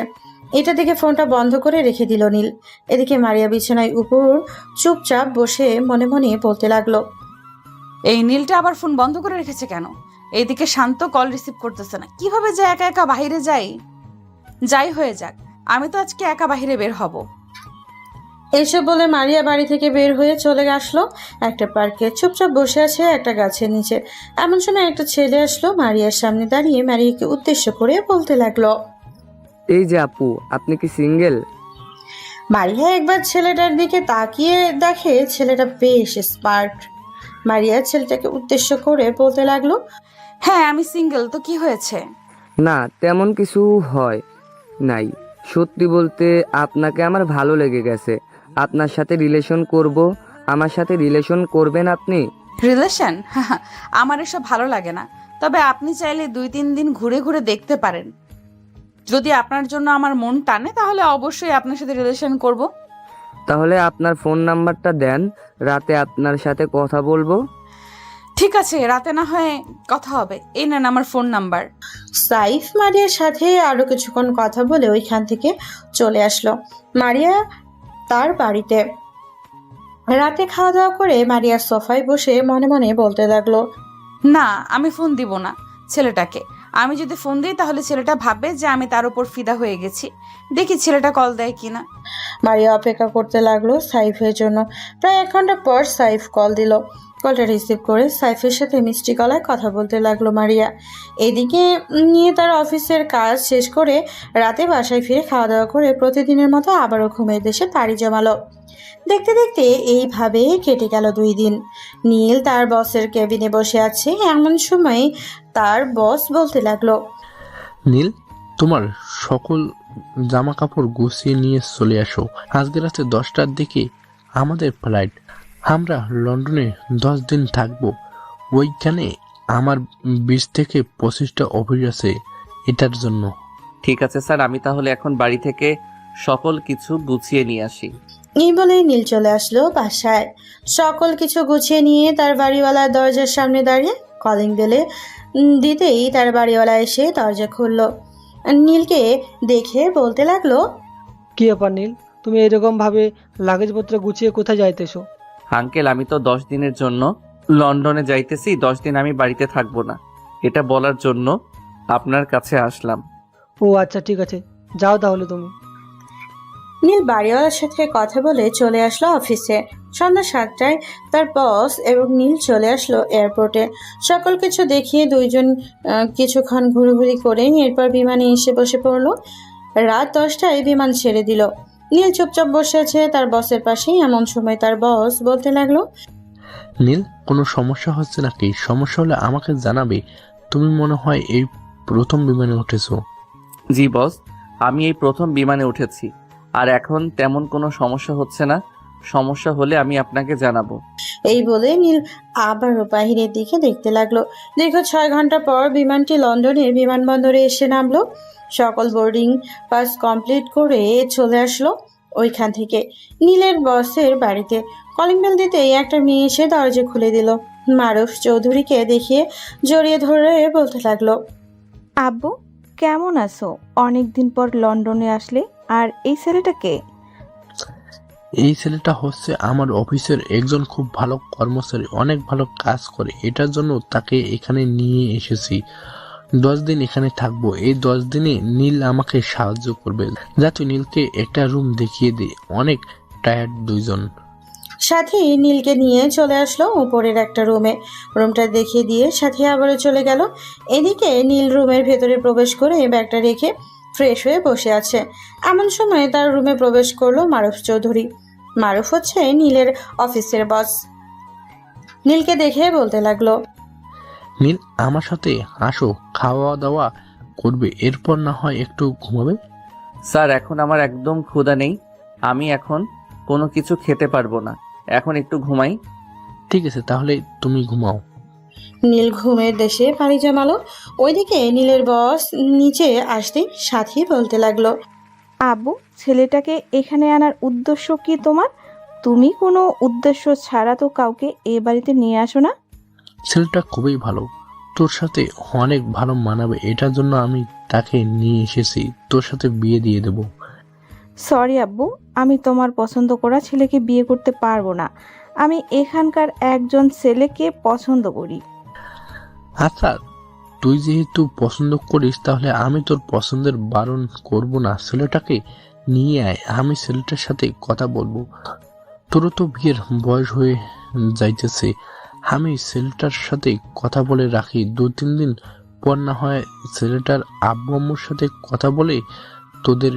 এটা দেখে ফোনটা বন্ধ করে রেখে দিল নীল। এদিকে মারিয়া বিছানায় উপর চুপচাপ বসে মনে মনে বলতে লাগলো, এই নীলটা আবার ফোন বন্ধ করে রেখেছে কেন? এইদিকে শান্ত কল রিসিভ করতেছে না, কিভাবে যে একা একা বাইরে যাই হয়ে যাক, আমি তো আজকে একা বাইরে বের হব। এইসব বলে মারিয়া বাড়ি থেকে বের হয়ে চলে আসলো একটা পার্কে। চুপচাপ বসে আছে একটা গাছের নিচে। এমন সময় একটা ছেলে আসলো মারিয়ার সামনে দাঁড়িয়ে মারিয়াকে উদ্দেশ্য করে বলতে লাগলো, এই যে আপু, আপনি কি সিঙ্গেল? মারিয়া একবার ছেলেটার দিকে তাকিয়ে দেখে ছেলেটা বেশ স্মার্ট। মারিয়া ছেলেটাকে উদ্দেশ্য করে বলতে লাগলো, হ্যাঁ আমি সিঙ্গেল, তো কি হয়েছে? না, তেমন কিছু হয় নাই। সত্যি বলতে আপনাকে আমার ভালো লেগে গেছে। আপনার সাথে রিলেশন করব। আমার সাথে রিলেশন করবেন আপনি? রিলেশন? আমার এসব ভালো লাগে না, তবে আপনি চাইলে 2-3 দিন ঘুরে ঘুরে দেখতে পারেন। যদি আপনার জন্য আমার মন টানে তাহলে অবশ্যই আপনার সাথে রিলেশন করব। তাহলে আপনার ফোন নাম্বারটা দেন, রাতে আপনার সাথে কথা বলবো। ঠিক আছে, রাতে না হয় কথা হবে। এই নেন আমার ফোন নাম্বার। সাইফ মারিয়ার সাথে আরো কিছুক্ষণ কথা বলে ওইখান থেকে চলে আসলো মারিয়া তার বাড়িতে। রাতে খাওয়া দাওয়া করে মারিয়ার সোফায় বসে মনে মনে বলতে লাগলো, না, আমি ফোন দিব না ছেলেটাকে। আমি যদি ফোন দিই তাহলে ছেলেটা ভাববে যে আমি তার উপর ফিদা হয়ে গেছি। দেখি ছেলেটা কল দেয় কিনা। মারিয়া অপেক্ষা করতে লাগলো সাইফের জন্য। প্রায় 1 ঘন্টা পর সাইফ কল দিল। কলটা রিসিভ করে সাইফের সাথে মিষ্টি গলায় কথা বলতে লাগলো মারিয়া। এদিকে নিয়ে তার অফিসের কাজ শেষ করে রাতে বাসায় ফিরে খাওয়া দাওয়া করে প্রতিদিনের মতো আবারও ঘুমের দেশে পাড়ি জমালো। দেখতে দেখতে এইভাবে কেটে গেল 2 দিন। নীল তার বসের কেবিনে বসে আছে, এমন সময় তার বস বলতে লাগলো, নীল, তোমার সকল জামা কাপড় গুছিয়ে নিয়ে চলে আসো। আজকে রাতে 10টার দিকে আমাদের ফ্লাইট। আমরা লন্ডনে 10 দিন থাকবো। ওইখানে আমার 20 থেকে 25টা অফিস আছে এটার জন্য। ঠিক আছে স্যার, আমি তাহলে এখন বাড়ি থেকে সকল কিছু গুছিয়ে নিয়ে আসি। এই বলে নীল চলে আসলো বাসায়। সকল কিছু গুছিয়ে নিয়ে তার বাড়িওয়ালার দরজার সামনে দাঁড়িয়ে কলিং বেলে দিতেই তার বাড়িওয়ালা এসে দরজা খুললো। নীলকে দেখে বলতে লাগলো, কি ব্যাপার নীল, তুমি এরকম ভাবে লাগেজপত্র গুছিয়ে কোথায় যাইতেছো? আঙ্কেল, আমি তো 10 দিনের জন্য লন্ডনে যাইতেছি। 10 দিন আমি বাড়িতে থাকবো না, এটা বলার জন্য আপনার কাছে আসলাম। ও আচ্ছা, ঠিক আছে, যাও তাহলে তুমি। নীল বাড়িওয়ালার সাথে কথা বলে চলে আসলো অফিসে। সন্ধ্যা 7টায় তার বস এবং নীল চলে আসলো এয়ারপোর্টে। সকল কিছু দেখিয়ে দুইজন কিছুক্ষণ ঘুরঘুরি করে এরপর বিমানে এসে বসে পড়লো। রাত 10টায় বিমান ছেড়ে দিল। নীল চুপচাপ বসে আছে তার বসের পাশেই। এমন সময় তার বস বলতে লাগলো, নীল, কোনো সমস্যা হচ্ছে নাকি? সমস্যা হলে আমাকে জানাবে। তুমি মনে হয় এই প্রথম বিমানে উঠেছো। জি বস, আমি এই প্রথম বিমানে উঠেছি, আর এখন তেমন কোনো সমস্যা হচ্ছে না। সমস্যা হলে আমি আপনাকে জানাবো। এই বলে নীল আবারও বাহিরের দিকে দেখতে লাগলো। দীর্ঘ 6 ঘন্টা পর বিমানটি লন্ডনের বিমানবন্দরে এসে নামলো। সকল বোর্ডিং পাস কমপ্লিট করে চলে আসলো ওইখান থেকে নীলের বসের বাড়িতে। কলিং বেল দিতেই একটা মেয়ে এসে দরজা খুলে দিল। মারুফ চৌধুরীকে দেখিয়ে জড়িয়ে ধরে বলতে লাগলো, আব্বু কেমন আছো? অনেকদিন পর লন্ডনে আসলে। আর এই ছেলেটাকে? এই ছেলেটা হচ্ছে আমার অফিসের একজন খুব ভালো কর্মচারী, অনেক ভালো কাজ করে। এটার জন্য তাকে এখানে নিয়ে এসেছি। 10 দিন এখানে থাকবো। এই 10 দিনে নীল আমাকে সাহায্য করবে। যা তুই নীলকে একটা রুম দেখিয়ে দে, অনেক টায়ার্ড দুইজন। সাথী নীলকে নিয়ে চলে আসলো উপরের একটা রুমে। রুমটা দেখিয়ে দিয়ে সাথী আবারও চলে গেল। এদিকে নীল রুমের ভেতরে প্রবেশ করে ব্যাগটা রেখে ফ্রেশ হয়ে বসে আছে। এমন সময় তার রুমে প্রবেশ করলো মারুফ চৌধুরী। মারুফ হচ্ছে নীলের অফিসের বস। নীলকে দেখে বলতে লাগলো, নীল, আমার সাথে আসো, খাওয়া দাওয়া করবে, এরপর না হয় একটু ঘুমাবে। স্যার, এখন আমার একদম ক্ষুধা নেই। আমি এখন কোনো কিছু খেতে পারবো না। এখন একটু ঘুমাই। ঠিক আছে, তাহলে তুমি ঘুমাও। নীল ঘুমের দেশে পাড়ি জমালো। ওইদিকে নীলের বস নিচে আসতেই সাথী বলতে লাগলো, আব্বু ছেলেটাকে এখানে আনার উদ্দেশ্য কি তোমার? তুমি কোনো উদ্দেশ্য ছাড়া তো কাউকে এ বাড়িতে নিয়ে আসো না। ছেলেটা খুবই ভালো, তোর সাথে অনেক ভালো মানাবে। এটার জন্য আমি তাকে নিয়ে এসেছি। তোর সাথে বিয়ে দিয়ে দেব। সরি আব্বু, আমি তোমার পছন্দ করা ছেলেকে বিয়ে করতে পারবো না। আমি এখানকার একজন ছেলেকে পছন্দ করি। আচ্ছা, তুই যেহেতু পছন্দ করিস তাহলে আমি তোর পছন্দের বারণ করব না। ছেলেটাকে নিয়ে আয়, আমি ছেলেটার সাথে কথা বলবো। তোরও তো বিয়ের বয়স হয়ে যাইতেছে। আমি ছেলেটার সাথে কথা বলে রাখি। 2-3 দিন পর না হয় ছেলেটার আব্বু আম্মুর সাথে কথা বলে তোদের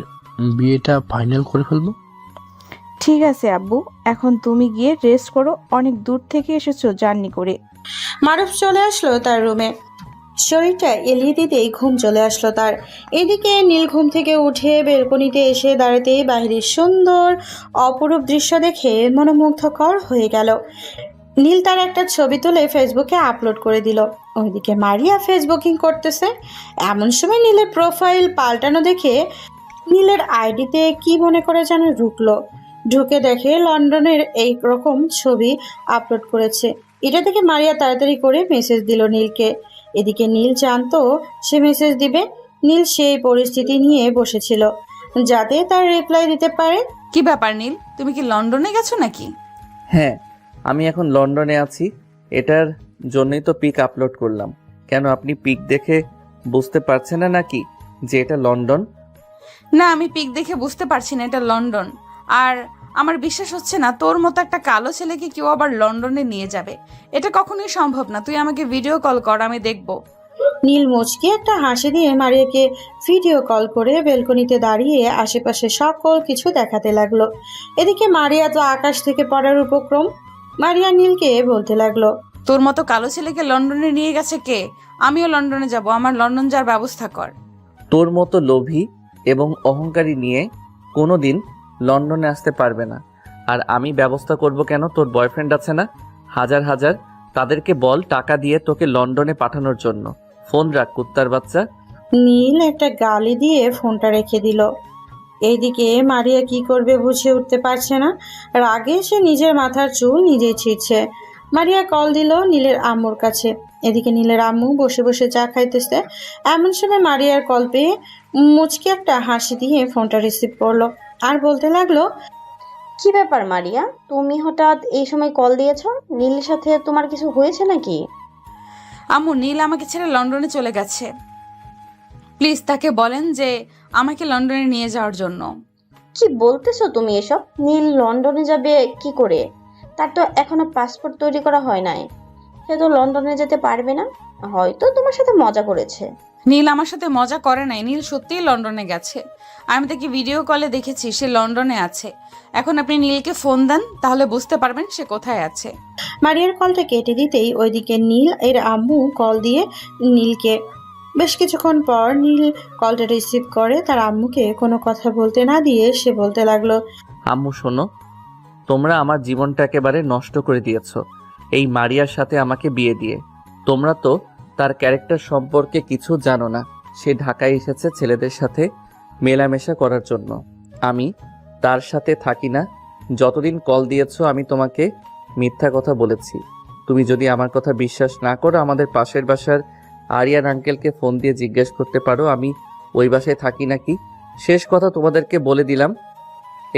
বিয়েটা ফাইনাল করে ফেলবো। ঠিক আছে আব্বু, এখন তুমি গিয়ে রেস্ট করো। অনেক দূর থেকে এসেছো জার্নি করে। মারুফ চলে আসলো তার রুমে। শরীরটা এলিয়ে দিতেই ঘুম চলে আসলো তার। এদিকে নীল ঘুম থেকে উঠে বেলকনিতে এসে দাঁড়াতেই বাহিরের সুন্দর অপরূপ দৃশ্য দেখে মনোমুগ্ধকর হয়ে গেল। নীল তার একটা ছবি তুলে ফেসবুকে আপলোড করে দিল। ওইদিকে মারিয়া ফেসবুকিং করতেছে। এমন সময় নীলের প্রোফাইল পাল্টানো দেখে নীলের আইডিতে কি মনে করে যেন ঢুকে দেখে লন্ডনের এই রকম ছবি আপলোড করেছে। এটা দেখে মারিয়া তাড়াতাড়ি করে মেসেজ দিল নীলকে। এদিকে নীল জানতো সে মেসেজ দিবে। নীল সেই পরিস্থিতি নিয়ে বসেছিল যাতে তার রিপ্লাই দিতে পারে। কি ব্যাপার নীল, তুমি কি লন্ডনে গেছো নাকি? হ্যাঁ, আমি এখন লন্ডনে আছি। এটার জন্যই তো পিক আপলোড করলাম। কেন, আপনি পিক দেখে বুঝতে পারছেন না নাকি যে এটা লন্ডন? না, আমি পিক দেখে বুঝতে পারছি না এটা লন্ডন। আর আমার বিশ্বাস হচ্ছে না তোর মতো একটা কালো ছেলেকে কেউ আবার লন্ডনে নিয়ে যাবে। এটা কখনোই সম্ভব না। তুই আমাকে ভিডিও কল কর, আমি দেখব। নীল মুচকি একটা হাসি দিয়ে মারিয়াকে ভিডিও কল করে বেলকনিতে দাঁড়িয়ে আশেপাশে সকল কিছু দেখাতে লাগলো। এদিকে মারিয়া তো আকাশ থেকে পড়ার উপক্রম। মারিয়া নীলকে বলতে লাগলো, তোর মতো কালো ছেলেকে লন্ডনে নিয়ে গেছে কে? আমিও লন্ডনে যাব, আমার লন্ডন যাওয়ার ব্যবস্থা কর। তোর মতো লোভী এবং অহংকারী নিয়ে কোনোদিন লন্ডনে আসতে পারবে না। আর আমি ব্যবস্থা করব কেন? তোর বয়ফ্রেন্ড আছে না হাজার হাজার, তাদেরকে বল টাকা দিয়ে তোকে লন্ডনে পাঠানোর জন্য। ফোন রাখ কুত্তার বাচ্চা। নীল একটা গালি দিয়ে ফোনটা রেখে দিল। এইদিকে মারিয়া কি করবে বুঝে উঠতে পারছে না। রাগে সে নিজের মাথার চুল নিজেই ছিঁড়ছে। মারিয়া কল দিল নীলের আম্মুর কাছে। এদিকে নীলের আম্মু বসে বসে চা খাইতেছে। এমন সময় মারিয়ার কল পেয়ে মুচকি একটা হাসি দিয়ে ফোনটা রিসিভ করলো আর বলতে লাগলো, কি ব্যাপার মারিয়া, তুমি হঠাৎ এই সময় কল দিয়েছো? নীলের সাথে তোমার কিছু হয়েছে নাকি? আম্মু, নীল আমাকে ছেড়ে লন্ডনে চলে গেছে। প্লিজ তাকে বলেন যে আমাকে লন্ডনে নিয়ে যাওয়ার জন্য। কি বলতেছো তুমি এসব? নীল লন্ডনে যাবে কি করে? তার তো এখনো পাসপোর্ট তৈরি করা হয় নাই। সে তো লন্ডনে যেতে পারবে না। হয়তো তোমার সাথে মজা করেছে। নীল আমার সাথে মজা করে নাই, নীল সত্যিই লন্ডনে গেছে। আমি তাকে ভিডিও কলে দেখেছি, সে লন্ডনে আছে। এখন আপনি নীলকে ফোন দেন, তাহলে বুঝতে পারবেন সে কোথায় আছে। মারিয়ার কলটা কেটে দিতেই ওইদিকে নীল এর আম্মু কল দিয়ে নীলকে। বেশ কিছুক্ষণ পর নীল কলটা রিসিভ করে তার আম্মুকে কোনো কথা বলতে না দিয়ে সে বলতে লাগলো, আম্মু শোনো, তোমরা আমার জীবনটা একেবারে নষ্ট করে দিয়েছো এই মারিয়ার সাথে আমাকে বিয়ে দিয়ে। তোমরা তো তার ক্যারেক্টার সম্পর্কে কিছু জানো না। সে ঢাকায় এসেছে ছেলেদের সাথে মেলামেশা করার জন্য। আমি তার সাথে থাকি না। যতদিন কল দিয়েছো আমি তোমাকে মিথ্যা কথা বলেছি। তুমি যদি আমার কথা বিশ্বাস না করো, আমাদের পাশের বাসার আরিয়ান আঙ্কেলকে ফোন দিয়ে জিজ্ঞেস করতে পারো আমি ওই বাসায় থাকি নাকি। শেষ কথা তোমাদেরকে বলে দিলাম,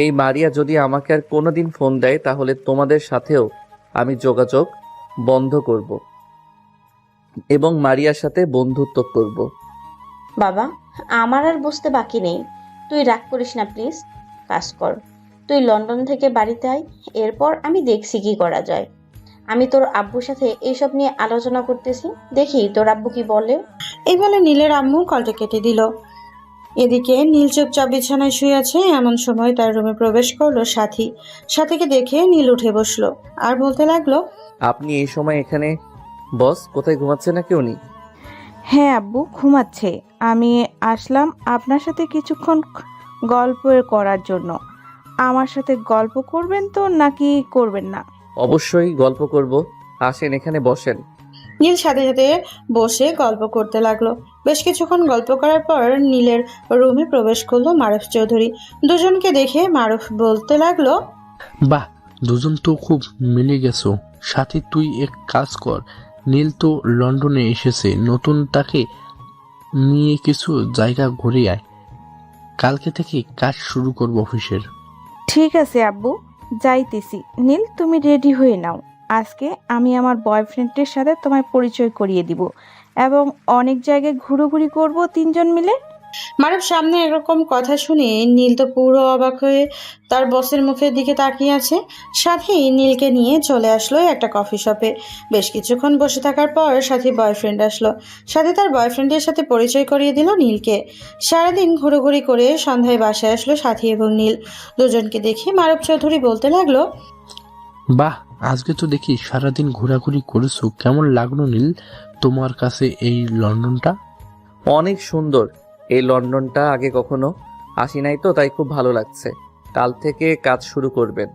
এই মারিয়া যদি আমাকে আর কোনোদিন ফোন দেয় তাহলে তোমাদের সাথেও আমি যোগাযোগ বন্ধ করব এবং মারিয়ার সাথে বন্ধুত্ব করব। বাবা, আমার আর বুঝতে বাকি নেই। তুই রাগ করিস না প্লিজ। কাজ কর, তুই লন্ডন থেকে বাড়িতে আয়। এরপর আমি দেখছি কি করা যায়। আমি তোর আব্বুর সাথে এইসব নিয়ে আলোচনা করতেছি, দেখি তোর আব্বু কি বলে। এই বলে নীলের আম্মু কলটা কেটে দিল। এদিকে নীল চুপচাপ বিছানায় শুয়ে আছে। এমন সময় তার রুমে প্রবেশ করলো সাথী। সাথীকে দেখে নীল উঠে বসলো আর বলতে লাগলো, আপনি এই সময় এখানে? বস কোথায় ঘুমাচ্ছে নাকি উনি? হ্যাঁ আব্বু ঘুমাচ্ছে। আমি আসলাম আপনার সাথে কিছুক্ষণ গল্প করার জন্য। আমার সাথে গল্প করবেন তো নাকি করবেন না? অবশ্যই গল্প করব, আসেন এখানে বসেন। নীল সাথে সাথে বসে গল্প করতে লাগলো। বেশ কিছুক্ষণ গল্প করার পর নীলের রুমে প্রবেশ করলো মারুফ চৌধুরী। দুজনকে দেখে মারুফ বলতে লাগলো, বাহ, দুজন তো খুব মিলে গেছো। সাথে তুই এক কাজ কর, নীল তো লন্ডনে এসেছে নতুন, তাকে নিয়ে কিছু জায়গা ঘুরে আয়। কালকে থেকে কাজ শুরু করবো অফিসের। ঠিক আছে আব্বু, যাইতেছি। নীল তুমি রেডি হয়ে নাও। আজকে আমি আমার বয়ফ্রেন্ডের সাথে তোমায় পরিচয় করিয়ে দিব এবং অনেক জায়গায় ঘুরোঘুরি করব তিনজন মিলে। মারুফ সামনে এরকম কথা শুনে নীল তো পুরো অবাক হয়ে তার বসের মুখের দিকে তাকিয়ে আছে। সাথী নীলকে নিয়ে চলে আসলো একটা কফি শপে। বেশ কিছুক্ষণ বসে থাকার পর সাথী বয়ফ্রেন্ড আসলো। সাথী তার বয়ফ্রেন্ডের সাথে পরিচয় করিয়ে দিল নীলকে। সারাদিন ঘুরোঘুরি করে সন্ধ্যায় বাসায় আসলো সাথী এবং নীল। দুজনকে দেখে মারুফ চৌধুরী বলতে লাগলো, বাহ, আজকে তো দেখি সারাদিন ঘোরাঘুরি করেছো। কেমন লাগলো নীল তোমার কাছে এই লন্ডনটা? অনেক সুন্দর এই লন্ডনটা, আগে কখনো আসি নাই তো তাই খুব ভালো লাগছে। কাল থেকে কাজ শুরু করবেন?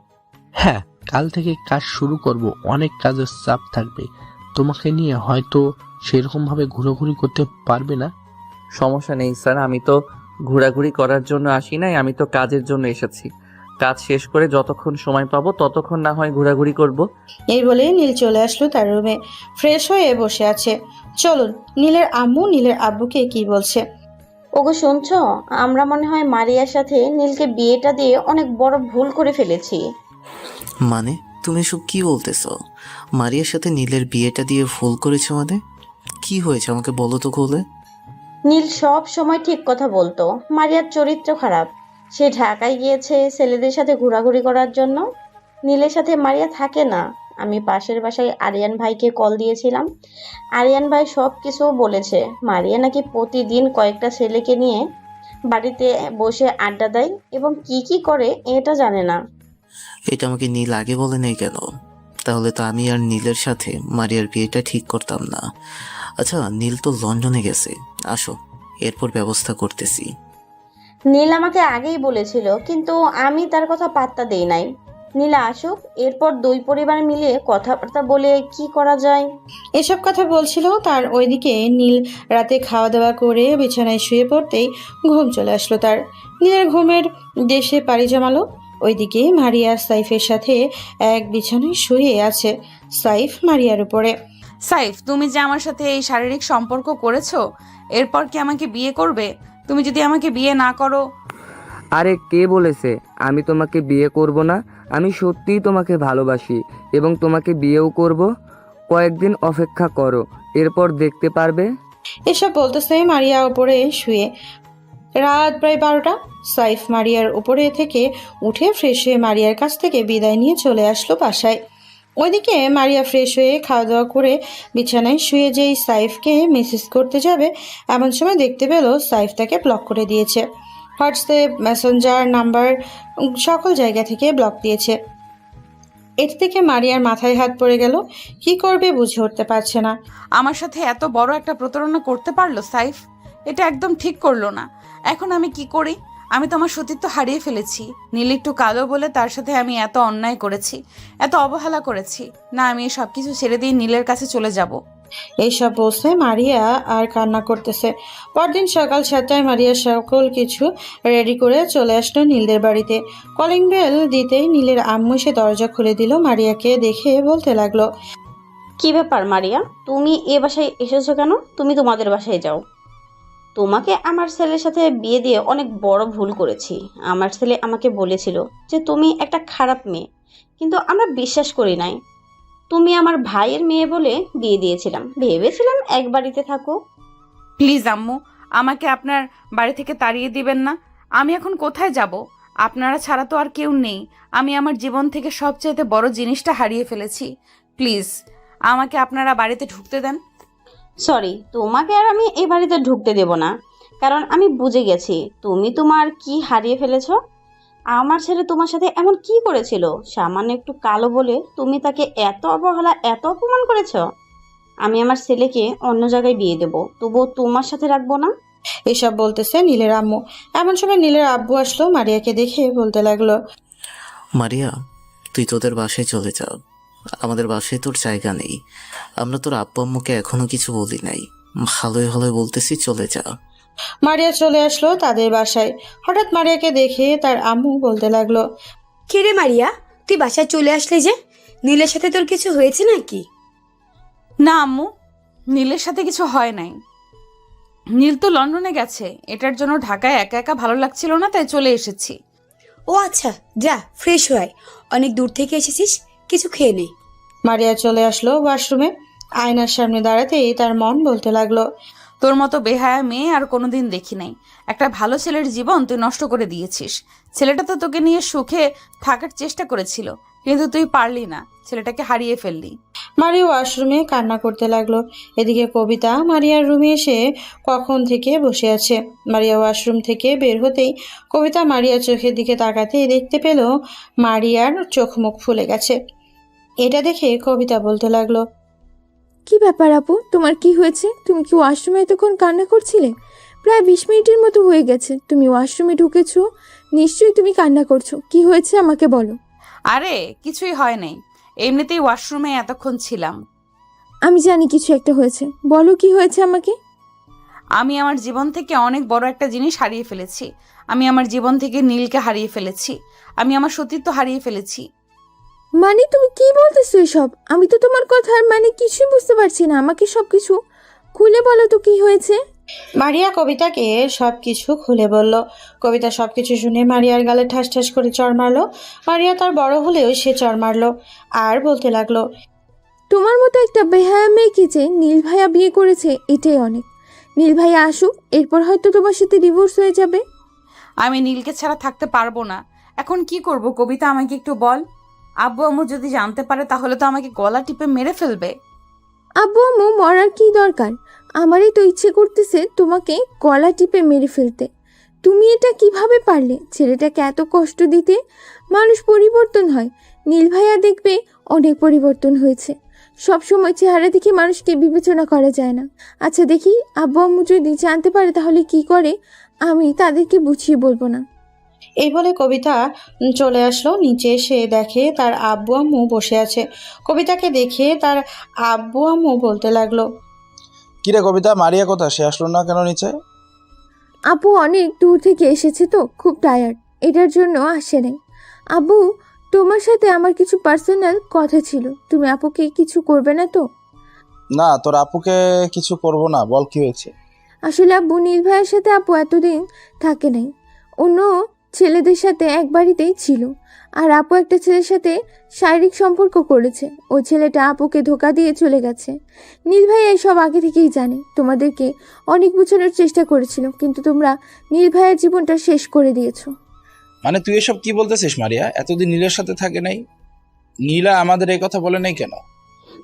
হ্যাঁ, কাল থেকে কাজ শুরু করব। অনেক কাজের চাপ থাকবে, তোমাকে নিয়ে হয়তো সেরকম ভাবে ঘোরাঘুরি করতে পারবে না। সমস্যা নেই স্যার, আমি তো ঘোরাঘুরি করার জন্য আসি নাই, আমি তো কাজের জন্য এসেছি। কাজ শেষ করে যতক্ষণ সময় পাবো ততক্ষণ না হয় ঘোরাঘুরি করব। এই বলে নীল চলে আসলো তার রুমে। ফ্রেশ হয়ে বসে আছে। চলুন নীলের আম্মু নীলের আব্বুকে কি বলছে। ওগো শুনছো, আমরা মনে হয় মারিয়ার সাথে নীলকে বিয়েটা দিয়ে অনেক বড় ভুল করে ফেলেছি। মানে তুমি সব কি বলতেছ? মারিয়ার সাথে নীলের বিয়েটা দিয়ে ভুল করেছো মানে? কি হয়েছে আমাকে বলো তো খুলে। নীল সব সময় ঠিক কথা বলতো। মারিয়ার চরিত্র খারাপ, সে ঢাকায় গিয়েছে ছেলেদের সাথে ঘোরাঘুরি করার জন্য। নীলের সাথে মারিয়া থাকে না। আমি পাশের বাসায় আরিয়ান ভাইকে কল দিয়েছিলাম। আরিয়ান ভাই সব কিছু বলেছে। মারিয়া নাকি প্রতিদিন কয়েকটা ছেলেকে নিয়ে বাড়িতে বসে আড্ডা দেয় এবং কি কি করে এটা জানে না। এটা আমাকে নীল আগে বলে নেই কেন? তাহলে তো আমি আর নীলের সাথে মারিয়ার বিয়েটা ঠিক করতাম না। আচ্ছা, নীল তো লন্ডনে গেছে, আসো এরপর ব্যবস্থা করতেছি। নীল আমাকে আগেই বলেছিল, কিন্তু আমি তার কথা পাত্তা দেই নাই। নীলা আসুক, এরপর দুই পরিবার মিলিয়ে কথাবার্তা বলে কি করা যায়। এসব কথা বলছিল তার। ওইদিকে নীল রাতে খাওয়া দাওয়া করে বিছানায় শুয়ে পড়তেই ঘুম চলে আসলো তার। নীলের ঘুমের দেশে পাড়ি জমালো। ওইদিকে মারিয়া সাইফের সাথে এক বিছানায় শুয়ে আছে। সাইফ মারিয়ার উপরে। সাইফ, তুমি যে আমার সাথে এই শারীরিক সম্পর্ক করেছো, এরপর কি আমাকে বিয়ে করবে? তুমি যদি আমাকে বিয়ে না করো। আরে কে বলেছে আমি তোমাকে বিয়ে করব না? আমি সত্যিই তোমাকে ভালোবাসি এবং তোমাকে বিয়েও করব। কয়েকদিন অপেক্ষা করো, এরপর দেখতে পারবে। এসব বলতেছে মারিয়া উপরে শুয়ে। রাত প্রায় 12টা। সাইফ মারিয়ার উপরে থেকে উঠে ফ্রেশ হয়ে মারিয়ার কাছ থেকে বিদায় নিয়ে চলে আসলো বাসায়। ওইদিকে মারিয়া ফ্রেশ হয়ে খাওয়া দাওয়া করে বিছানায় শুয়ে যেই সাইফকে মেসেজ করতে যাবে, এমন সময় দেখতে পেল সাইফ তাকে ব্লক করে দিয়েছে। হোয়াটসঅ্যাপ, মেসেঞ্জার, নাম্বার সকল জায়গা থেকে ব্লক দিয়েছে। এর থেকে মারিয়ার মাথায় হাত পড়ে গেল। কি করবে বুঝে উঠতে পারছে না। আমার সাথে এত বড় একটা প্রতারণা করতে পারলো সাইফ? এটা একদম ঠিক করলো না। এখন আমি কি করি? আমি তো আমার সতীত্ব হারিয়ে ফেলেছি। নীল একটু কালো বলে তার সাথে আমি এত অন্যায় করেছি, এত অবহেলা করেছি। না, আমি সব কিছু ছেড়ে দিয়ে নীলের কাছে চলে যাব। এইসব বলছে মারিয়া আর কান্না করতেছে। পরদিন সকাল 7টায় মারিয়া সকল কিছু রেডি করে চলে আসলো নীলদের বাড়িতে। কলিং বেল দিতেই নীলের আম্মু এসে দরজা খুলে দিল। মারিয়াকে দেখে বলতে লাগলো, কি ব্যাপার মারিয়া, তুমি এ বাসায় এসেছো কেন? তুমি তোমাদের বাসায় যাও। তোমাকে আমার ছেলের সাথে বিয়ে দিয়ে অনেক বড় ভুল করেছি। আমার ছেলে আমাকে বলেছিল যে তুমি একটা খারাপ মেয়ে, কিন্তু আমরা বিশ্বাস করি নাই। তুমি আমার ভাইয়ের মেয়ে বলে বিয়ে দিয়েছিলাম, ভেবেছিলাম এক বাড়িতে থাকো। প্লিজ আম্মু, আমাকে আপনার বাড়ি থেকে তাড়িয়ে দিবেন না। আমি এখন কোথায় যাব? আপনারা ছাড়া তো আর কেউ নেই। আমি আমার জীবন থেকে সবচেয়ে বড় জিনিসটা হারিয়ে ফেলেছি। প্লিজ আমাকে আপনারা বাড়িতে ঢুকতে দেন। সরি, তোমাকে আর আমি এই বাড়িতে ঢুকতে দেব না, কারণ আমি বুঝে গেছি তুমি তোমার কি হারিয়ে ফেলেছো। আমার ছেলে তোমার সাথে এমন কি করেছিল? সামান্য একটু কালো বলে তুমি তাকে এত অবহেলা, এত অপমান করেছো। আমি আমার ছেলেকে অন্য জায়গায় বিয়ে দেবো, তবুও তোমার সাথে রাখবো না। এসব বলতেছে নীলের আম্মু। এমন সময় নীলের আব্বু আসলো। মারিয়াকে দেখে বলতে লাগলো, মারিয়া, তুই তোদের বাসায় চলে যা। আমাদের বাসায় তোর জায়গা নেই। আমরা তোর আব্বু আম্মুকে এখনো কিছু বলি নাই। ভালোই ভালোই বলতেছি, চলে যা। মারিয়া চলে আসলো তাদের বাসায়। হঠাৎ মারিয়াকে দেখে তার আম্মু বলতে লাগলো, কে রে মারিয়া, তুই বাসায় চলে আসলি যে? নীলের সাথে তোর কিছু হয়েছে নাকি? না আম্মু, নীলের সাথে কিছু হয় নাই। নীল তো লন্ডনে গেছে। এটার জন্য ঢাকায় একা একা ভালো লাগছিল না, তাই চলে এসেছি। ও আচ্ছা, যা ফ্রেশ হয়ে আয়। অনেক দূর থেকে এসেছিস, কিছু খেয়ে নে। মারিয়া চলে আসলো ওয়াশরুমে। আয়নার সামনে দাঁড়াতেই তার মন বলতে লাগলো, তোর মতো বেহায়া মেয়ে আর কোনোদিন দেখি নাই। একটা ভালো ছেলের জীবন তুই নষ্ট করে দিয়েছিস। ছেলেটা তো তোকে নিয়ে সুখে থাকার চেষ্টা করেছিল, কিন্তু তুই পারলি না, ছেলেটাকে হারিয়ে ফেললি। মারিয়া ওয়াশরুমে কান্না করতে লাগলো। এদিকে কবিতা মারিয়ার রুমে এসে কখন থেকে বসে আছে। মারিয়া ওয়াশরুম থেকে বের হতেই কবিতা মারিয়ার চোখের দিকে তাকাতেই দেখতে পেল মারিয়ার চোখ মুখ ফুলে গেছে। এটা দেখে কবিতা বলতে লাগলো, কি ব্যাপার আপু, তোমার কি হয়েছে? তুমি কি ওয়াশরুমে এতক্ষণ কান্না করছিলে? প্রায় 20 মিনিটের মতো হয়ে গেছে তুমি ওয়াশরুমে ঢুকেছো। নিশ্চয়ই তুমি কান্না করছো। কি হয়েছে আমাকে বলো। আরে কিছুই হয় নাই, এমনিতেই ওয়াশরুমে এতক্ষণ ছিলাম। আমি জানি কিছু একটা হয়েছে, বলো কি হয়েছে আমাকে। আমি আমার জীবন থেকে অনেক বড় একটা জিনিস হারিয়ে ফেলেছি। আমি আমার জীবন থেকে নীলকে হারিয়ে ফেলেছি। আমি আমার সতীত্ব হারিয়ে ফেলেছি। মানে তুমি কি বলতেছো এসব? আমি তো তোমার কথার মানে কিছুই বুঝতে পারছি না। আমাকে সবকিছু খুলে বলো তো কি হয়েছে। মারিয়া কবিতাকে সবকিছু খুলে বলল। কবিতা সবকিছু শুনে মারিয়ার গালে ঠাস ঠাস করে চড় মারলো। মারিয়া তার বড় হলেও সে চড় মারলো আর বলতে লাগলো, তোমার মতো একটা বেহায়া মেয়েকে যে নীল ভাইয়া বিয়ে করেছে, এটাই অনেক। নীল ভাইয়া আসুক, এরপর হয়তো তোমার সাথে ডিভোর্স হয়ে যাবে। আমি নীলকে ছাড়া থাকতে পারবো না। এখন কি করব কবিতা, আমাকে একটু বল। আব্বু আম্মু যদি জানতে পারে তাহলে তো আমাকে গলা টিপে মেরে ফেলবে। আব্বু আম্মু মরার কি দরকার? আমারই তো ইচ্ছে করতেছে তোমাকে গলা টিপে মেরে ফেলতে। তুমি এটা কিভাবে পারলে ছেলেটাকে এত কষ্ট দিতে? মানুষ পরিবর্তন হয়, নীল ভাইয়া দেখবে অনেক পরিবর্তন হয়েছে। সব সময় চেহারা দেখে মানুষকে বিবেচনা করা যায় না। আচ্ছা দেখি আব্বু আম্মু যদি জানতে পারে তাহলে কি করে, আমি তাদেরকে বুঝিয়ে বলবো না। এই বলে কবিতা চলে আসলো নিচে। এসে দেখে তার আব্বু আম্মু বসে আছে। কবিতাকে দেখে তার আব্বু আম্মু বলতে লাগলো, কিরে কবিতা, মারিয়া কোথা? সে আসলো না কেন নিচে? আপু অনেক দূর থেকে এসেছে তো খুব টায়ার্ড, এটার জন্য আসে নাই। আব্বু তোমার সাথে আমার কিছু পার্সোনাল কথা ছিল, তুমি আপুকে কিছু করবে না তো? না, তোর আপুকে কিছু করব না, বল কি হয়েছে? আসলে আব্বু নীল ভাইয়ের সাথে আপু এতদিন থাকে নাই, অন্য ছেলেদের সাথে এক বাড়িতেই ছিল। আর আপু একটা ছেলের সাথে শারীরিক সম্পর্ক করেছে, ওই ছেলেটা আপুকে ধোকা দিয়ে চলে গেছে। নীল ভাই এসব আগে থেকেই জানে, তোমাদেরকে অনেক বোঝানোর চেষ্টা করেছিল কিন্তু তোমরা নীল ভাইয়ের জীবনটা শেষ করে দিয়েছো। মানে তুই এসব কি বলতেছিস মারিয়া? এতদিন নীলের সাথে থাকে নাই? নীলা আমাদের এই কথা বলে নাই কেন?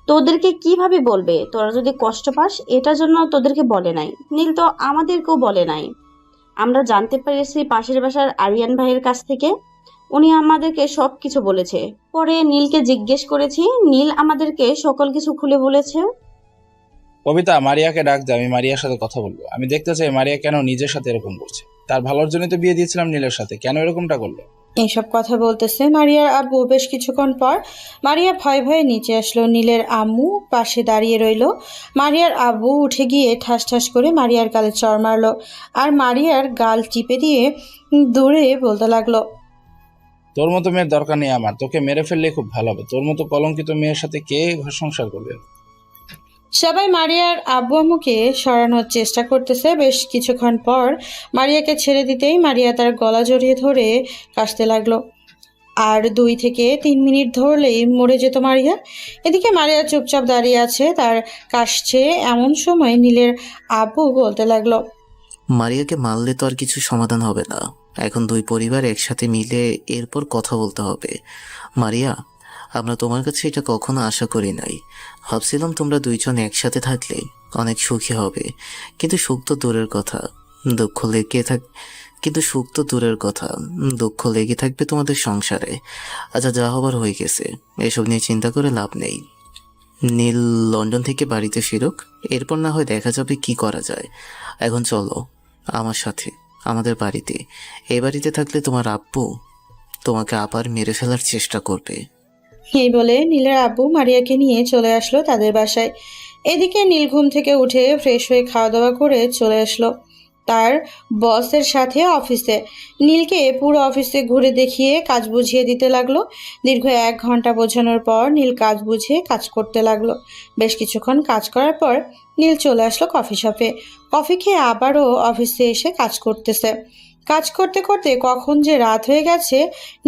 তোদেরকে কিভাবে বলবে? তোরা যদি কষ্ট পাস এটার জন্য তোদেরকে বলে নাই। নীল তো আমাদেরকেও বলে নাই। আমরা জানতে পেরেছি পাশের বাসার আরিয়ান ভাইয়ের কাছ থেকে। উনি আমাদেরকে সব কিছু বলেছে। পরে নীলকে জিজ্ঞেস করেছি, নীল আমাদেরকে সকল কিছু খুলে বলেছে। কবিতা, মারিয়াকে ডাক দে, আমি মারিয়ার সাথে কথা বলবো। আমি দেখতে চাই মারিয়া কেন নিজের সাথে এরকম করছে। তার ভালোর জন্যই তো বিয়ে দিয়েছিলাম নীলের সাথে, কেন এরকমটা করলো? এইসব কথা বলতেছে মারিয়ার আব্বু। বেশ কিছুক্ষণ পর মারিয়া ভয়ে ভয়ে নিচে আসলো। নীলের আম্মু পাশে দাঁড়িয়ে রইল। মারিয়ার আব্বু উঠে গিয়ে ঠাস ঠাস করে মারিয়ার গালে চড় মারলো আর মারিয়ার গাল চিপে দিয়ে দূরে বলতে লাগলো, তোর মতো মেয়ের দরকার নেই আমার, তোকে মেরে ফেললে খুব ভালো হবে। তোর মতো কলঙ্কিত মেয়ের সাথে কে ঘর সংসার করবে? সবাই মারিয়ার আব্বু আম্মুকে সরানোর চেষ্টা করতেছে। বেশ কিছুক্ষণ পর মারিয়াকে ছেড়ে দিতেই মারিয়া তার গলা জড়িয়ে ধরে কাশতে লাগলো। আর 2 থেকে 3 মিনিট ধরলেই মরে যেত মারিয়া। এদিকে মারিয়া চুপচাপ দাঁড়িয়ে আছে, তার কাশছে। এমন সময় নীলের আব্বু বলতে লাগলো, মারিয়াকে মারলে তো আর কিছু সমাধান হবে না। এখন দুই পরিবার একসাথে মিলে এরপর কথা বলতে হবে। মারিয়া, আমরা তোমার কাছে এটা কখনো আশা করি নাই। ভাবছিলাম তোমরা দুইজন একসাথে থাকলে অনেক সুখী হবে, কিন্তু সুখ তো দূরের কথা, দুঃখ লেগে থাকবে তোমাদের সংসারে। আচ্ছা, যা হবার হয়ে গেছে, এসব নিয়ে চিন্তা করে লাভ নেই। নীল লন্ডন থেকে বাড়িতে ফিরুক, এরপর না হয় দেখা যাবে কি করা যায়। এখন চলো আমার সাথে আমাদের বাড়িতে। এই বাড়িতে থাকলে তোমার আব্বু তোমাকে আবার মেরে ফেলার চেষ্টা করবে। এই বলে নীলের আব্বু মারিয়াকে নিয়ে চলে আসলো তাদের বাসায়। এদিকে নীল ঘুম থেকে উঠে ফ্রেশ হয়ে খাওয়া দাওয়া করে চলে আসলো তার বসের সাথে অফিসে। নীলকে পুরো অফিসে ঘুরে দেখিয়ে কাজ বুঝিয়ে দিতে লাগলো। দীর্ঘ 1 ঘন্টা বোঝানোর পর নীল কাজ বুঝিয়ে কাজ করতে লাগলো। বেশ কিছুক্ষণ কাজ করার পর নীল চলে আসলো কফি শপে। কফি খেয়ে আবারও অফিসে এসে কাজ করতেছে। কাজ করতে করতে কখন যে রাত হয়ে গেছে